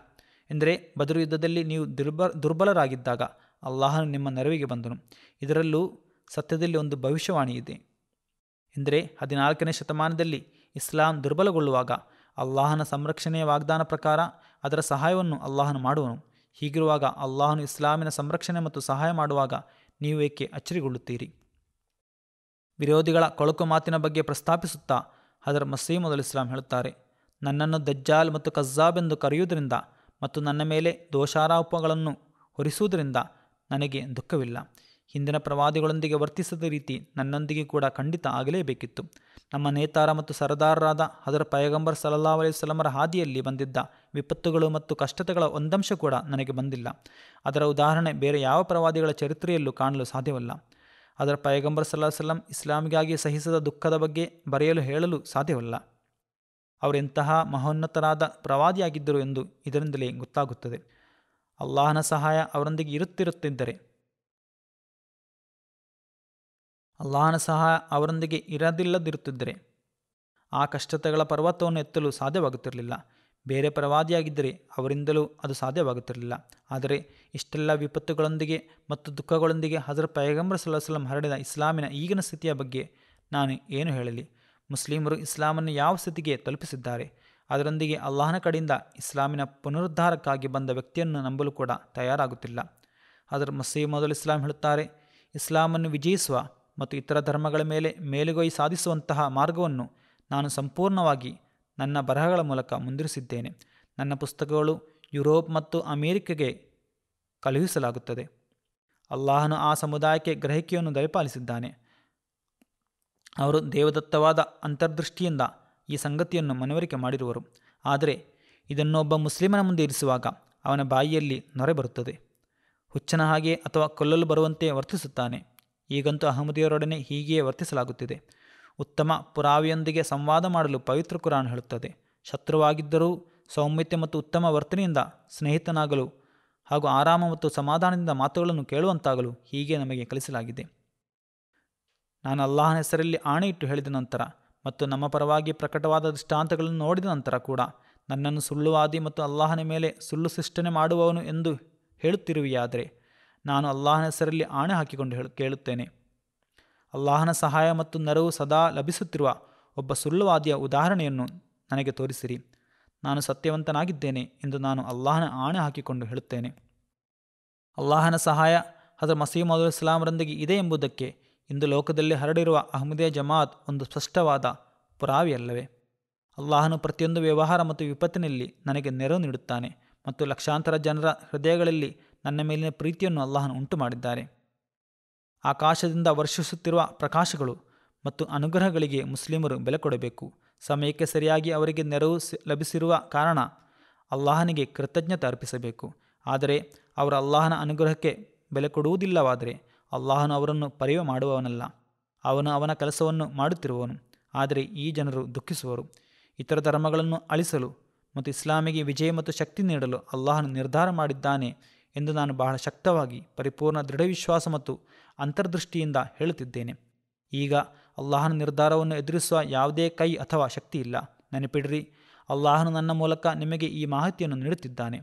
ಎಂದರೆ ಬದರ್ ಯುದ್ಧದಲ್ಲಿ ನೀವು ದುರ್ಬಲರಾಗಿದ್ದಾಗ ಅಲ್ಲಾಹನು ನಿಮ್ಮ ನೆರವಿಗೆ ಬಂದನು. ಇದರಲ್ಲೂ ಸತ್ಯದಲ್ಲಿ ಒಂದು ಭವಿಷ್ಯವಾಣಿ ಇದೆ. ಎಂದರೆ 14ನೇ ಶತಮಾನದಲ್ಲಿ ಇಸ್ಲಾಂ ದುರ್ಬಲಗೊಳ್ಳುವಾಗ ಅಲ್ಲಾಹನ ಸಂರಕ್ಷಣೆಯ ವಾಗ್ದಾನ ಪ್ರಕಾರ ಅದರ ಸಹಾಯವನ್ನು ಅಲ್ಲಾಹನು ಮಾಡುವನು. ಹೀಗಿರುವಾಗ ಅಲ್ಲಾಹನು ಇಸ್ಲಾಮಿನ ಸಂರಕ್ಷಣೆ ಮತ್ತು ಸಹಾಯ ಮಾಡುವಾಗ ನೀವು ಏಕೆ ಅಚ್ಚರಿಗೊಳ್ಳುತ್ತೀರಿ? ವಿರೋಧಿಗಳ ಕೊಳಕು ಮಾತಿನ ಬಗ್ಗೆ ಪ್ರಸ್ತಾಪಿಸುತ್ತಾ ಹಜರತ್ ಮಸೀಹ್ ಮೌದ್ ಇಸ್ಲಾಂ ಹೇಳುತ್ತಾರೆ, ನನ್ನನ್ನು ದಜ್ಜಾಲ್ ಮತ್ತು ಕಜ್ಜಾಬ್ ಎಂದು ಕರೆಯುವುದರಿಂದ ಮತ್ತು ನನ್ನ ಮೇಲೆ ದೋಷಾರೋಪಗಳನ್ನು ಹೊರಿಸುವುದರಿಂದ ನನಗೆ ದುಃಖವಿಲ್ಲ. ಹಿಂದಿನ ಪ್ರವಾದಿಗಳೊಂದಿಗೆ ವರ್ತಿಸಿದ ರೀತಿ ನನ್ನೊಂದಿಗೆ ಕೂಡ ಖಂಡಿತ ಆಗಲೇಬೇಕಿತ್ತು. ನಮ್ಮ ನೇತಾರ ಮತ್ತು ಸರದಾರರಾದ ಹಜರತ್ ಪೈಗಂಬರ್ ಸಲ್ಲಲ್ಲಾಹು ಅಲೈಹಿ ವಸಲ್ಲಮರ ಹಾದಿಯಲ್ಲಿ ಬಂದಿದ್ದ ವಿಪತ್ತುಗಳು ಮತ್ತು ಕಷ್ಟತೆಗಳ ಒಂದಂಶ ಕೂಡ ನನಗೆ ಬಂದಿಲ್ಲ. ಅದರ ಉದಾಹರಣೆ ಬೇರೆ ಯಾವ ಪ್ರವಾದಿಗಳ ಚರಿತ್ರೆಯಲ್ಲೂ ಕಾಣಲು ಸಾಧ್ಯವಲ್ಲ. ಹಜರತ್ ಪೈಗಂಬರ್ ಸಲ್ಲಲ್ಲಾಹು ಅಲೈಹಿ ವಸಲ್ಲಂ ಇಸ್ಲಾಮಿಗಾಗಿ ಸಹಿಸಿದ ದುಃಖದ ಬಗ್ಗೆ ಬರೆಯಲು ಹೇಳಲು ಸಾಧ್ಯವಲ್ಲ. ಅವರೆಂತಹ ಮಹೋನ್ನತರಾದ ಪ್ರವಾದಿಯಾಗಿದ್ದರು ಎಂದು ಇದರಿಂದಲೇ ಗೊತ್ತಾಗುತ್ತದೆ. ಅಲ್ಲಾಹನ ಸಹಾಯ ಅವರೊಂದಿಗೆ ಇರದಿಲ್ಲದಿರುತ್ತಿದ್ದರೆ ಆ ಕಷ್ಟತೆಗಳ ಪರ್ವತವನ್ನು ಎತ್ತಲು ಸಾಧ್ಯವಾಗುತ್ತಿರಲಿಲ್ಲ. ಬೇರೆ ಪ್ರವಾದಿಯಾಗಿದ್ದರೆ ಅವರಿಂದಲೂ ಅದು ಸಾಧ್ಯವಾಗುತ್ತಿರಲಿಲ್ಲ. ಆದರೆ ಇಷ್ಟೆಲ್ಲ ವಿಪತ್ತುಗಳೊಂದಿಗೆ ಮತ್ತು ದುಃಖಗಳೊಂದಿಗೆ ಹಜರತ್ ಪೈಗಂಬರ್ ಸಲ್ಲಲ್ಲಾಹು ಅಲೈಹಿ ವಸಲ್ಲಂ ಹರಡಿದ ಇಸ್ಲಾಮಿನ ಈಗಿನ ಸ್ಥಿತಿಯ ಬಗ್ಗೆ ನಾನು ಏನು ಹೇಳಲಿ? ಮುಸ್ಲಿಮರು ಇಸ್ಲಾಮನ್ನು ಯಾವ ಸ್ಥಿತಿಗೆ ತಲುಪಿಸಿದ್ದಾರೆ? ಅದರೊಂದಿಗೆ ಅಲ್ಲಾಹನ ಕಡೆಯಿಂದ ಇಸ್ಲಾಮಿನ ಪುನರುದ್ಧಾರಕ್ಕಾಗಿ ಬಂದ ವ್ಯಕ್ತಿಯನ್ನು ನಂಬಲು ಕೂಡ ತಯಾರಾಗುತ್ತಿಲ್ಲ. ಹಜರತ್ ಮಸೀಹ್ ಮೌದ್ ಇಸ್ಲಾಂ ಹೇಳುತ್ತಾರೆ, ಇಸ್ಲಾಮನ್ನು ವಿಜಯಿಸುವ ಮತ್ತು ಇತರ ಧರ್ಮಗಳ ಮೇಲೆ ಮೇಲುಗೈ ಸಾಧಿಸುವಂತಹ ಮಾರ್ಗವನ್ನು ನಾನು ಸಂಪೂರ್ಣವಾಗಿ ನನ್ನ ಬರಹಗಳ ಮೂಲಕ ಮುಂದಿರಿಸಿದ್ದೇನೆ. ನನ್ನ ಪುಸ್ತಕಗಳು ಯುರೋಪ್ ಮತ್ತು ಅಮೆರಿಕೆಗೆ ಕಳುಹಿಸಲಾಗುತ್ತದೆ. ಅಲ್ಲಾಹನು ಆ ಸಮುದಾಯಕ್ಕೆ ಗ್ರಹಿಕೆಯನ್ನು ದಯಪಾಲಿಸಿದ್ದಾನೆ. ಅವರು ದೇವದತ್ತವಾದ ಅಂತರ್ದೃಷ್ಟಿಯಿಂದ ಈ ಸಂಗತಿಯನ್ನು ಮನವರಿಕೆ ಮಾಡಿರುವರು. ಆದರೆ ಇದನ್ನು ಒಬ್ಬ ಮುಸ್ಲಿಮನ ಮುಂದೆ ಇರಿಸುವಾಗ ಅವನ ಬಾಯಿಯಲ್ಲಿ ನೊರೆ ಬರುತ್ತದೆ. ಹುಚ್ಚನ ಹಾಗೆ ಅಥವಾ ಕೊಲ್ಲಲು ಬರುವಂತೆ ವರ್ತಿಸುತ್ತಾನೆ. ಈಗಂತೂ ಅಹಮದಿಯರೊಡನೆ ಹೀಗೆಯೇ ವರ್ತಿಸಲಾಗುತ್ತಿದೆ. ಉತ್ತಮ ಪುರಾವೆಯೊಂದಿಗೆ ಸಂವಾದ ಮಾಡಲು ಪವಿತ್ರ ಕುರಾನ್ ಹೇಳುತ್ತದೆ. ಶತ್ರುವಾಗಿದ್ದರೂ ಸೌಮ್ಯತೆ ಮತ್ತು ಉತ್ತಮ ವರ್ತನೆಯಿಂದ ಸ್ನೇಹಿತನಾಗಲು ಹಾಗೂ ಆರಾಮ ಮತ್ತು ಸಮಾಧಾನದಿಂದ ಮಾತುಗಳನ್ನು ಕೇಳುವಂತಾಗಲು ಹೀಗೆ ನಮಗೆ ಕಲಿಸಲಾಗಿದೆ. ನಾನು ಅಲ್ಲಾಹನ ಹೆಸರಲ್ಲಿ ಆಣೆ ಇಟ್ಟು ಹೇಳಿದ ನಂತರ ಮತ್ತು ನಮ್ಮ ಪರವಾಗಿ ಪ್ರಕಟವಾದ ದೃಷ್ಟಾಂತಗಳನ್ನು ನೋಡಿದ ನಂತರ ಕೂಡ ನನ್ನನ್ನು ಸುಳ್ಳುವಾದಿ ಮತ್ತು ಅಲ್ಲಾಹನ ಮೇಲೆ ಸುಳ್ಳು ಸೃಷ್ಟನೆ ಮಾಡುವವನು ಎಂದು ಹೇಳುತ್ತಿರುವೆಯಾದರೆ ನಾನು ಅಲ್ಲಾಹನ ಹೆಸರಲ್ಲಿ ಆಣೆ ಹಾಕಿಕೊಂಡು ಕೇಳುತ್ತೇನೆ, ಅಲ್ಲಾಹನ ಸಹಾಯ ಮತ್ತು ನೆರವು ಸದಾ ಲಭಿಸುತ್ತಿರುವ ಒಬ್ಬ ಸುಳ್ಳುವಾದಿಯ ಉದಾಹರಣೆಯನ್ನು ನನಗೆ ತೋರಿಸಿರಿ. ನಾನು ಸತ್ಯವಂತನಾಗಿದ್ದೇನೆ ಎಂದು ನಾನು ಅಲ್ಲಾಹನ ಆಣೆ ಹಾಕಿಕೊಂಡು ಹೇಳುತ್ತೇನೆ. ಅಲ್ಲಾಹನ ಸಹಾಯ ಹಜರತ್ ಮಸೀಹ್ ಮೌದ್ ಇಸ್ಲಾಮರೊಂದಿಗೆ ಇದೆ ಎಂಬುದಕ್ಕೆ ಇಂದು ಲೋಕದಲ್ಲಿ ಹರಡಿರುವ ಅಹ್ಮದಿಯ ಜಮಾತ್ ಒಂದು ಸ್ಪಷ್ಟವಾದ ಪುರಾವೆಯಲ್ಲವೇ? ಅಲ್ಲಾಹನು ಪ್ರತಿಯೊಂದು ವ್ಯವಹಾರ ಮತ್ತು ವಿಪತ್ತಿನಲ್ಲಿ ನನಗೆ ನೆರವು ನೀಡುತ್ತಾನೆ ಮತ್ತು ಲಕ್ಷಾಂತರ ಜನರ ಹೃದಯಗಳಲ್ಲಿ ನನ್ನ ಮೇಲಿನ ಪ್ರೀತಿಯನ್ನು ಅಲ್ಲಾಹನು ಉಂಟು ಮಾಡಿದ್ದಾರೆ. ಆಕಾಶದಿಂದ ವರ್ಷಿಸುತ್ತಿರುವ ಪ್ರಕಾಶಗಳು ಮತ್ತು ಅನುಗ್ರಹಗಳಿಗೆ ಮುಸ್ಲಿಮರು ಬೆಲೆ ಕೊಡಬೇಕು. ಸಮಯಕ್ಕೆ ಸರಿಯಾಗಿ ಅವರಿಗೆ ನೆರವು ಲಭಿಸಿರುವ ಕಾರಣ ಅಲ್ಲಾಹನಿಗೆ ಕೃತಜ್ಞತೆ ಅರ್ಪಿಸಬೇಕು. ಆದರೆ ಅವರು ಅಲ್ಲಾಹನ ಅನುಗ್ರಹಕ್ಕೆ ಬೆಲೆ ಕೊಡುವುದಿಲ್ಲವಾದರೆ ಅಲ್ಲಾಹನು ಅವರನ್ನು ಪರಿವೆ ಮಾಡುವವನಲ್ಲ, ಅವನು ಅವನ ಕೆಲಸವನ್ನು ಮಾಡುತ್ತಿರುವವನು. ಆದರೆ ಈ ಜನರು ದುಃಖಿಸುವರು. ಇತರ ಧರ್ಮಗಳನ್ನು ಅಳಿಸಲು ಮತ್ತು ಇಸ್ಲಾಮಿಗೆ ವಿಜಯ ಮತ್ತು ಶಕ್ತಿ ನೀಡಲು ಅಲ್ಲಾಹನು ನಿರ್ಧಾರ ಮಾಡಿದ್ದಾನೆ ಎಂದು ನಾನು ಬಹಳ ಶಕ್ತವಾಗಿ ಪರಿಪೂರ್ಣ ದೃಢವಿಶ್ವಾಸ ಮತ್ತು ಅಂತರ್ದೃಷ್ಟಿಯಿಂದ ಹೇಳುತ್ತಿದ್ದೇನೆ. ಈಗ ಅಲ್ಲಾಹನ ನಿರ್ಧಾರವನ್ನು ಎದುರಿಸುವ ಯಾವುದೇ ಕೈ ಅಥವಾ ಶಕ್ತಿ ಇಲ್ಲ. ನೆನಪಿಡಿರಿ, ಅಲ್ಲಾಹನು ನನ್ನ ಮೂಲಕ ನಿಮಗೆ ಈ ಮಾಹಿತಿಯನ್ನು ನೀಡುತ್ತಿದ್ದಾನೆ.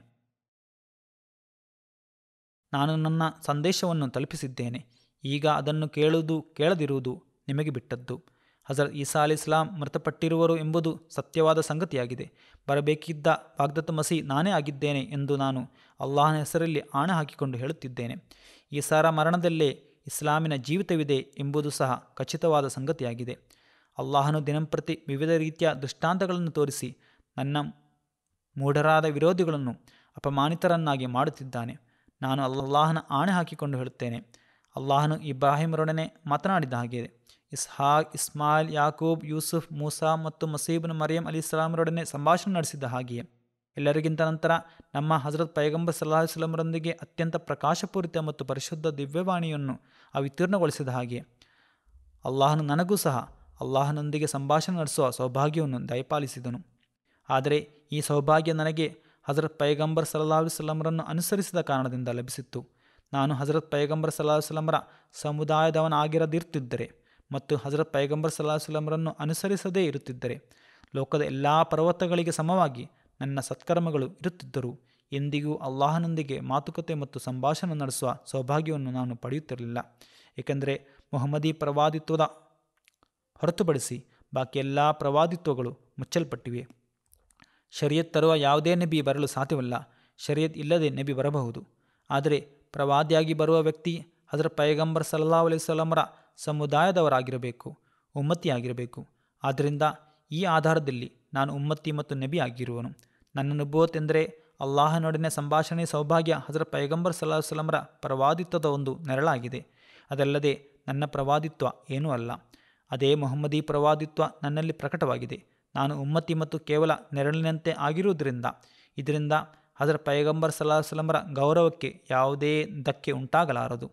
ನಾನು ನನ್ನ ಸಂದೇಶವನ್ನು ತಲುಪಿಸಿದ್ದೇನೆ. ಈಗ ಅದನ್ನು ಕೇಳುವುದು ಕೇಳದಿರುವುದು ನಿಮಗೆ ಬಿಟ್ಟದ್ದು. ಹಜರತ್ ಈಸಾ ಅಲೈಹಿಸ್ಸಲಾಂ ಮೃತಪಟ್ಟಿರುವರು ಎಂಬುದು ಸತ್ಯವಾದ ಸಂಗತಿಯಾಗಿದೆ. ಬರಬೇಕಿದ್ದ ವಾಗ್ದತ್ತ ಮಸೀಹ್ ನಾನೇ ಆಗಿದ್ದೇನೆ ಎಂದು ನಾನು ಅಲ್ಲಾಹನ ಹೆಸರಲ್ಲಿ ಆಣೆ ಹಾಕಿಕೊಂಡು ಹೇಳುತ್ತಿದ್ದೇನೆ. ಈಸಾರ ಮರಣದಲ್ಲೇ ಇಸ್ಲಾಮಿನ ಜೀವಿತವಿದೆ ಎಂಬುದು ಸಹ ಖಚಿತವಾದ ಸಂಗತಿಯಾಗಿದೆ. ಅಲ್ಲಾಹನು ದಿನಂಪ್ರತಿ ವಿವಿಧ ರೀತಿಯ ದೃಷ್ಟಾಂತಗಳನ್ನು ತೋರಿಸಿ ನನ್ನ ಮೂಢರಾದ ವಿರೋಧಿಗಳನ್ನು ಅಪಮಾನಿತರನ್ನಾಗಿ ಮಾಡುತ್ತಿದ್ದಾನೆ. ನಾನು ಅಲ್ಲಾಹನ ಆಣೆ ಹಾಕಿಕೊಂಡು ಹೇಳುತ್ತೇನೆ, ಅಲ್ಲಾಹನು ಇಬ್ರಾಹಿಮರೊಡನೆ ಮಾತನಾಡಿದ ಹಾಗೆ ಇಸ್ಹಾಕ್, ಇಸ್ಮಾಯಿಲ್, ಯಾಕೂಬ್, ಯೂಸುಫ್, ಮೂಸಾ ಮತ್ತು ಮಸೀಬ್ನ ಮರಿಯಂ ಅಲಿಸ್ಲಾಮರೊಡನೆ ಸಂಭಾಷಣೆ ನಡೆಸಿದ ಹಾಗೆಯೇ ಎಲ್ಲರಿಗಿಂತ ನಂತರ ನಮ್ಮ ಹಜರತ್ ಪೈಗಂಬರ್ ಸಲ್ಲಲ್ಲಾಹು ಅಲೈಹಿ ವಸಲ್ಲಮರೊಂದಿಗೆ ಅತ್ಯಂತ ಪ್ರಕಾಶಪೂರಿತ ಮತ್ತು ಪರಿಶುದ್ಧ ದಿವ್ಯವಾಣಿಯನ್ನು ಅವಿತೀರ್ಣಗೊಳಿಸಿದ ಹಾಗೆ ಅಲ್ಲಾಹನು ನನಗೂ ಸಹ ಅಲ್ಲಾಹನೊಂದಿಗೆ ಸಂಭಾಷಣೆ ನಡೆಸುವ ಸೌಭಾಗ್ಯವನ್ನು ದಯಪಾಲಿಸಿದನು. ಆದರೆ ಈ ಸೌಭಾಗ್ಯ ನನಗೆ ಹಜರತ್ ಪೈಗಂಬರ್ ಸಲ್ಲಲ್ಲಾಹು ಅಲೈಹಿ ವಸಲ್ಲಮರನ್ನು ಅನುಸರಿಸಿದ ಕಾರಣದಿಂದ ಲಭಿಸಿತ್ತು. ನಾನು ಹಜರತ್ ಪೈಗಂಬರ್ ಸಲ್ಲಲ್ಲಾಹು ಅಲೈಹಿ ವಸಲ್ಲಮರ ಸಮುದಾಯದವನಾಗಿರದಿರುತ್ತಿದ್ದರೆ ಮತ್ತು ಹಜರತ್ ಪೈಗಂಬರ್ ಸಲ್ಲಲ್ಲಾಹು ಅಲೈಹಿ ವಸಲ್ಲಮರನ್ನು ಅನುಸರಿಸದೇ ಇರುತ್ತಿದ್ದರೆ ಲೋಕದ ಎಲ್ಲ ಪರ್ವತಗಳಿಗೆ ಸಮವಾಗಿ ನನ್ನ ಸತ್ಕರ್ಮಗಳು ಇರುತ್ತಿದ್ದರೂ ಎಂದಿಗೂ ಅಲ್ಲಾಹನೊಂದಿಗೆ ಮಾತುಕತೆ ಮತ್ತು ಸಂಭಾಷಣೆ ನಡೆಸುವ ಸೌಭಾಗ್ಯವನ್ನು ನಾನು ಪಡೆಯುತ್ತಿರಲಿಲ್ಲ. ಏಕೆಂದರೆ ಮುಹಮ್ಮದಿ ಪ್ರವಾದಿತ್ವದ ಹೊರತುಪಡಿಸಿ ಬಾಕಿ ಎಲ್ಲ ಪ್ರವಾದಿತ್ವಗಳು ಮುಚ್ಚಲ್ಪಟ್ಟಿವೆ. ಶರಿಯತ್ ತರುವ ಯಾವುದೇ ನಬಿ ಬರಲು ಸಾಧ್ಯವಲ್ಲ. ಶರಿಯತ್ ಇಲ್ಲದೆ ನಬಿ ಬರಬಹುದು. ಆದರೆ ಪ್ರವಾದಿಯಾಗಿ ಬರುವ ವ್ಯಕ್ತಿ ಹಜರತ್ ಪೈಗಂಬರ್ ಸಲ್ಲಲ್ಲಾಹು ಅಲೈಹಿ ವಸಲ್ಲಮರ ಸಮುದಾಯದವರಾಗಿರಬೇಕು, ಉಮ್ಮತಿಯಾಗಿರಬೇಕು. ಆದ್ದರಿಂದ ಈ ಆಧಾರದಲ್ಲಿ ನಾನು ಉಮ್ಮತಿ ಮತ್ತು ನಬಿ ಆಗಿರುವನು. ನನ್ನ ನಬುವತ್ ಎಂದರೆ ಅಲ್ಲಾಹನೊಡನೆ ಸಂಭಾಷಣೆ ಸೌಭಾಗ್ಯ ಹಜರತ್ ಪೈಗಂಬರ್ ಸಲ್ಲಲ್ಲಾಹು ಅಲೈಹಿ ವಸಲ್ಲಮರ ಪ್ರವಾದಿತ್ವದ ಒಂದು ನೆರಳಾಗಿದೆ. ಅದಲ್ಲದೆ ನನ್ನ ಪ್ರವಾದಿತ್ವ ಏನೂ ಅಲ್ಲ. ಅದೇ ಮುಹಮ್ಮದಿ ಪ್ರವಾದಿತ್ವ ನನ್ನಲ್ಲಿ ಪ್ರಕಟವಾಗಿದೆ. ನಾನು ಉಮ್ಮತಿ ಮತ್ತು ಕೇವಲ ನೆರಳಿನಂತೆ ಆಗಿರುವುದರಿಂದ ಇದರಿಂದ ಹಜರತ್ ಪೈಗಂಬರ್ ಸಲ್ಲಲ್ಲಾಹು ಅಲೈಹಿ ವಸಲ್ಲಮರ ಗೌರವಕ್ಕೆ ಯಾವುದೇ ಧಕ್ಕೆ ಉಂಟಾಗಲಾರದು.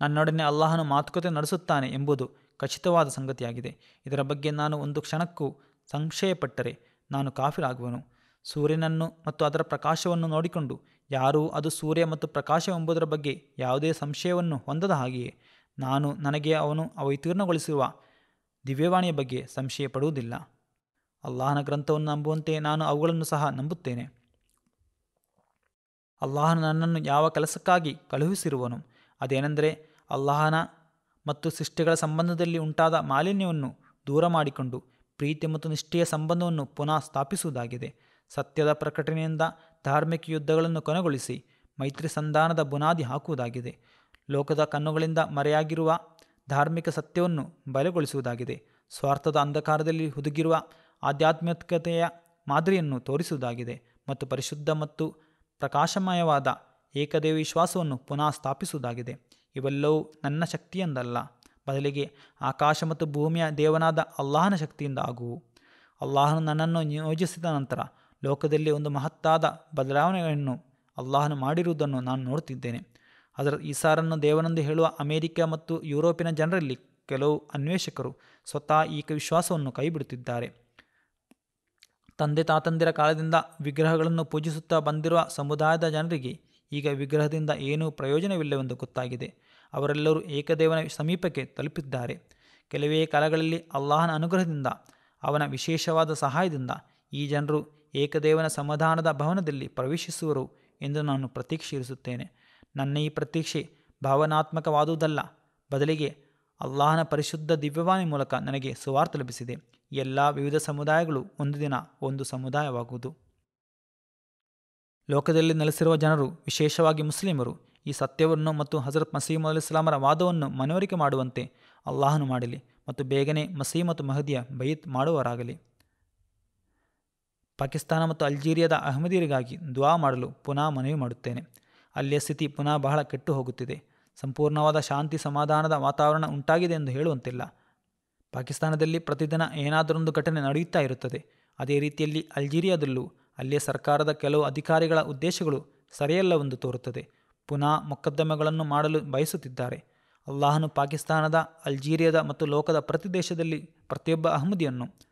ನನ್ನೊಡನೆ ಅಲ್ಲಾಹನು ಮಾತುಕತೆ ನಡೆಸುತ್ತಾನೆ ಎಂಬುದು ಖಚಿತವಾದ ಸಂಗತಿಯಾಗಿದೆ. ಇದರ ಬಗ್ಗೆ ನಾನು ಒಂದು ಕ್ಷಣಕ್ಕೂ ಸಂಶಯಪಟ್ಟರೆ ನಾನು ಕಾಫಿರಾಗುವನು. ಸೂರ್ಯನನ್ನು ಮತ್ತು ಅದರ ಪ್ರಕಾಶವನ್ನು ನೋಡಿಕೊಂಡು ಯಾರೂ ಅದು ಸೂರ್ಯ ಮತ್ತು ಪ್ರಕಾಶವೆಂಬುದರ ಬಗ್ಗೆ ಯಾವುದೇ ಸಂಶಯವನ್ನು ಹೊಂದದ ಹಾಗೆಯೇ ನಾನು ನನಗೆ ಅವನು ಅವತೀರ್ಣಗೊಳಿಸಿರುವ ದಿವ್ಯವಾಣಿಯ ಬಗ್ಗೆ ಸಂಶಯ ಪಡುವುದಿಲ್ಲ. ಅಲ್ಲಾಹನ ಗ್ರಂಥವನ್ನು ನಂಬುವಂತೆ ನಾನು ಅವುಗಳನ್ನು ಸಹ ನಂಬುತ್ತೇನೆ. ಅಲ್ಲಾಹನು ನನ್ನನ್ನು ಯಾವ ಕೆಲಸಕ್ಕಾಗಿ ಕಳುಹಿಸಿರುವನು ಅದೇನೆಂದರೆ ಅಲ್ಲಾಹನ ಮತ್ತು ಸೃಷ್ಟಿಗಳ ಸಂಬಂಧದಲ್ಲಿ ಉಂಟಾದ ಮಾಲಿನ್ಯವನ್ನು ದೂರ ಮಾಡಿಕೊಂಡು ಪ್ರೀತಿ ಮತ್ತು ನಿಷ್ಠೆಯ ಸಂಬಂಧವನ್ನು ಪುನಃ ಸ್ಥಾಪಿಸುವುದಾಗಿದೆ. ಸತ್ಯದ ಪ್ರಕಟಣೆಯಿಂದ ಧಾರ್ಮಿಕ ಯುದ್ಧಗಳನ್ನು ಕೊನೆಗೊಳಿಸಿ ಮೈತ್ರಿ ಸಂಧಾನದ ಬುನಾದಿ ಹಾಕುವುದಾಗಿದೆ. ಲೋಕದ ಕಣ್ಣುಗಳಿಂದ ಮರೆಯಾಗಿರುವ ಧಾರ್ಮಿಕ ಸತ್ಯವನ್ನು ಬಯಲುಗೊಳಿಸುವುದಾಗಿದೆ. ಸ್ವಾರ್ಥದ ಅಂಧಕಾರದಲ್ಲಿ ಹುದುಗಿರುವ ಆಧ್ಯಾತ್ಮಿಕತೆಯ ಮಾದರಿಯನ್ನು ತೋರಿಸುವುದಾಗಿದೆ ಮತ್ತು ಪರಿಶುದ್ಧ ಮತ್ತು ಪ್ರಕಾಶಮಯವಾದ ಏಕದೇವ ವಿಶ್ವಾಸವನ್ನು ಪುನಃ ಸ್ಥಾಪಿಸುವುದಾಗಿದೆ. ಇವೆಲ್ಲವೂ ನನ್ನ ಶಕ್ತಿಯಿಂದಲ್ಲ, ಬದಲಿಗೆ ಆಕಾಶ ಮತ್ತು ಭೂಮಿಯ ದೇವನಾದ ಅಲ್ಲಾಹನ ಶಕ್ತಿಯಿಂದ ಆಗುವು. ಅಲ್ಲಾಹನು ನನ್ನನ್ನು ನಿಯೋಜಿಸಿದ ನಂತರ ಲೋಕದಲ್ಲಿ ಒಂದು ಮಹತ್ತಾದ ಬದಲಾವಣೆಯನ್ನು ಅಲ್ಲಾಹನು ಮಾಡಿರುವುದನ್ನು ನಾನು ನೋಡುತ್ತಿದ್ದೇನೆ. ಹಜರತ್ ಈಸಾರನ್ನು ದೇವನೆಂದು ಹೇಳುವ ಅಮೆರಿಕ ಮತ್ತು ಯುರೋಪಿನ ಜನರಲ್ಲಿ ಕೆಲವು ಅನ್ವೇಷಕರು ಸ್ವತಃ ಈ ವಿಶ್ವಾಸವನ್ನು ಕೈಬಿಡುತ್ತಿದ್ದಾರೆ. ತಂದೆ ತಾತಂದಿರ ಕಾಲದಿಂದ ವಿಗ್ರಹಗಳನ್ನು ಪೂಜಿಸುತ್ತಾ ಬಂದಿರುವ ಸಮುದಾಯದ ಜನರಿಗೆ ಈಗ ವಿಗ್ರಹದಿಂದ ಏನೂ ಪ್ರಯೋಜನವಿಲ್ಲವೆಂದು ಗೊತ್ತಾಗಿದೆ. ಅವರೆಲ್ಲರೂ ಏಕದೇವನ ಸಮೀಪಕ್ಕೆ ತಲುಪಿದ್ದಾರೆ. ಕೆಲವೇ ಕಾಲಗಳಲ್ಲಿ ಅಲ್ಲಾಹನ ಅನುಗ್ರಹದಿಂದ ಅವನ ವಿಶೇಷವಾದ ಸಹಾಯದಿಂದ ಈ ಜನರು ಏಕದೇವನ ಸಮಾಧಾನದ ಭವನದಲ್ಲಿ ಪ್ರವೇಶಿಸುವರು ಎಂದು ನಾನು ಪ್ರತೀಕ್ಷಿಸುತ್ತೇನೆ. ನನ್ನ ಈ ಪ್ರತೀಕ್ಷೆ ಭಾವನಾತ್ಮಕವಾದುದಲ್ಲ, ಬದಲಿಗೆ ಅಲ್ಲಾಹನ ಪರಿಶುದ್ಧ ದಿವ್ಯವಾಣಿ ಮೂಲಕ ನನಗೆ ಸುವಾರ್ತೆ ಲಭಿಸಿದೆ. ಎಲ್ಲ ವಿವಿಧ ಸಮುದಾಯಗಳು ಒಂದು ದಿನ ಒಂದು ಸಮುದಾಯವಾಗುವುದು. ಲೋಕದಲ್ಲಿ ನೆಲೆಸಿರುವ ಜನರು, ವಿಶೇಷವಾಗಿ ಮುಸ್ಲಿಮರು, ಈ ಸತ್ಯವನ್ನು ಮತ್ತು ಹಜರತ್ ಮಸೀಮ್ ಅಲಿಸ್ಲಾಮರ ವಾದವನ್ನು ಮನವರಿಕೆ ಮಾಡುವಂತೆ ಅಲ್ಲಾಹನು ಮಾಡಲಿ ಮತ್ತು ಬೇಗನೆ ಮಸೀ ಮತ್ತು ಮಹದಿಯ ಬೈತ್ ಮಾಡುವವರಾಗಲಿ. ಪಾಕಿಸ್ತಾನ ಮತ್ತು ಅಲ್ಜೀರಿಯಾದ ಅಹಮದಿಯರಿಗಾಗಿ ದುವಾ ಮಾಡಲು ಪುನಃ ಮನವಿ ಮಾಡುತ್ತೇನೆ. ಅಲ್ಲಿಯ ಸ್ಥಿತಿ ಪುನಃ ಬಹಳ ಕೆಟ್ಟು ಹೋಗುತ್ತಿದೆ. ಸಂಪೂರ್ಣವಾದ ಶಾಂತಿ ಸಮಾಧಾನದ ವಾತಾವರಣ ಉಂಟಾಗಿದೆ ಎಂದು ಹೇಳುವಂತಿಲ್ಲ. ಪಾಕಿಸ್ತಾನದಲ್ಲಿ ಪ್ರತಿದಿನ ಏನಾದರೊಂದು ಘಟನೆ ನಡೆಯುತ್ತಾ ಇರುತ್ತದೆ. ಅದೇ ರೀತಿಯಲ್ಲಿ ಅಲ್ಜೀರಿಯಾದಲ್ಲೂ ಅಲ್ಲಿಯ ಸರ್ಕಾರದ ಕೆಲವು ಅಧಿಕಾರಿಗಳ ಉದ್ದೇಶಗಳು ಸರಿಯಲ್ಲವೆಂದು ತೋರುತ್ತದೆ. ಪುನಃ ಮೊಕದ್ದಮೆಗಳನ್ನು ಮಾಡಲು ಬಯಸುತ್ತಿದ್ದಾರೆ. ಅಲ್ಲಾಹನು ಪಾಕಿಸ್ತಾನದ, ಅಲ್ಜೀರಿಯಾದ ಮತ್ತು ಲೋಕದ ಪ್ರತಿ ದೇಶದಲ್ಲಿ ಪ್ರತಿಯೊಬ್ಬ ಅಹಮದಿಯನ್ನು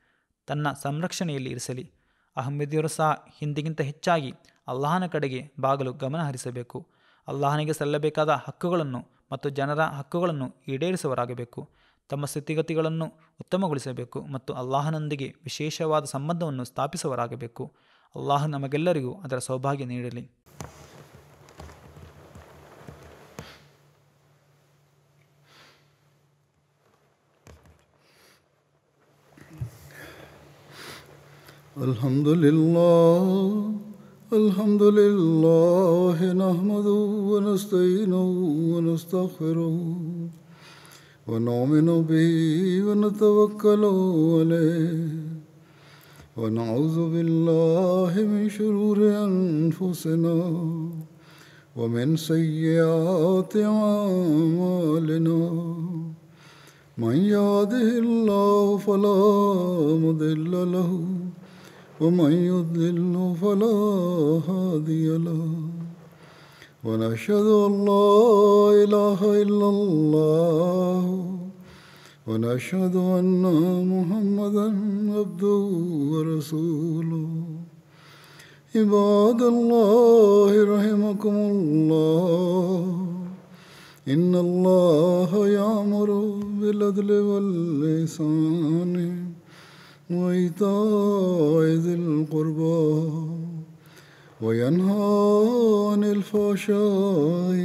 ತನ್ನ ಸಂರಕ್ಷಣೆಯಲ್ಲಿ ಇರಿಸಲಿ. ಅಹಮದಿಯರು ಸಹ ಹಿಂದಿಗಿಂತ ಹೆಚ್ಚಾಗಿ ಅಲ್ಲಾಹನ ಕಡೆಗೆ ಬಾಗಲು ಗಮನ ಹರಿಸಬೇಕು. ಅಲ್ಲಾಹನಿಗೆ ಸಲ್ಲಬೇಕಾದ ಹಕ್ಕುಗಳನ್ನು ಮತ್ತು ಜನರ ಹಕ್ಕುಗಳನ್ನು ಈಡೇರಿಸುವವರಾಗಬೇಕು. ತಮ್ಮ ಸ್ಥಿತಿಗತಿಗಳನ್ನು ಉತ್ತಮಗೊಳಿಸಬೇಕು ಮತ್ತು ಅಲ್ಲಾಹನೊಂದಿಗೆ ವಿಶೇಷವಾದ ಸಂಬಂಧವನ್ನು ಸ್ಥಾಪಿಸುವವರಾಗಬೇಕು. ಅಲ್ಲಾಹ ನಮಗೆಲ್ಲರಿಗೂ ಅದರ ಸೌಭಾಗ್ಯ ನೀಡಲಿ. ಅಲ್ಹಮ್ದುಲಿಲ್ಲಾಹ್ ನಹ್ಮದುಹು ವ ನಸ್ತഈನುಹು ವ ನಸ್ತಗ್ಫಿರುಹು ವ ನು'ಮಿನು ಬಿಹಿ ವ ನತವಕ್ಕಲು ಅಲೈಹಿ ವ ನಅೂಜು ಬಿಲ್ಲಾಹಿ ಮಿನ್ ಶುರೂರಿ ಅನ್ಫುಸಿನಾ ವ ಮಿನ್ ಸಯ್ಯಿಆತಿ ಅಅಮಾಲಿನಾ. ಮನ್ ಯಹ್ದಿಹಿಲ್ಲಾಹು ಫಲಾ ಮುದಿಲ್ಲ ಲಹು ومن يضلل فلا هادي له ونشهد أن لا إله إلا الله ونشهد أن محمدا عبده ورسوله. عباد الله رحمكم الله إن الله يأمر بالعدل والإحسان وإيتاء ذي القربى وينهى عن الفحشاء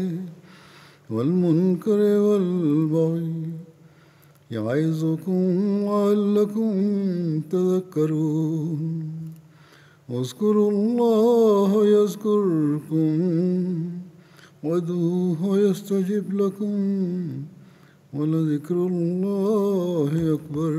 والمنكر والبغي يعظكم لعلكم تذكرون. اذكروا الله يذكركم وادعوه يستجب لكم ولذكر الله أكبر.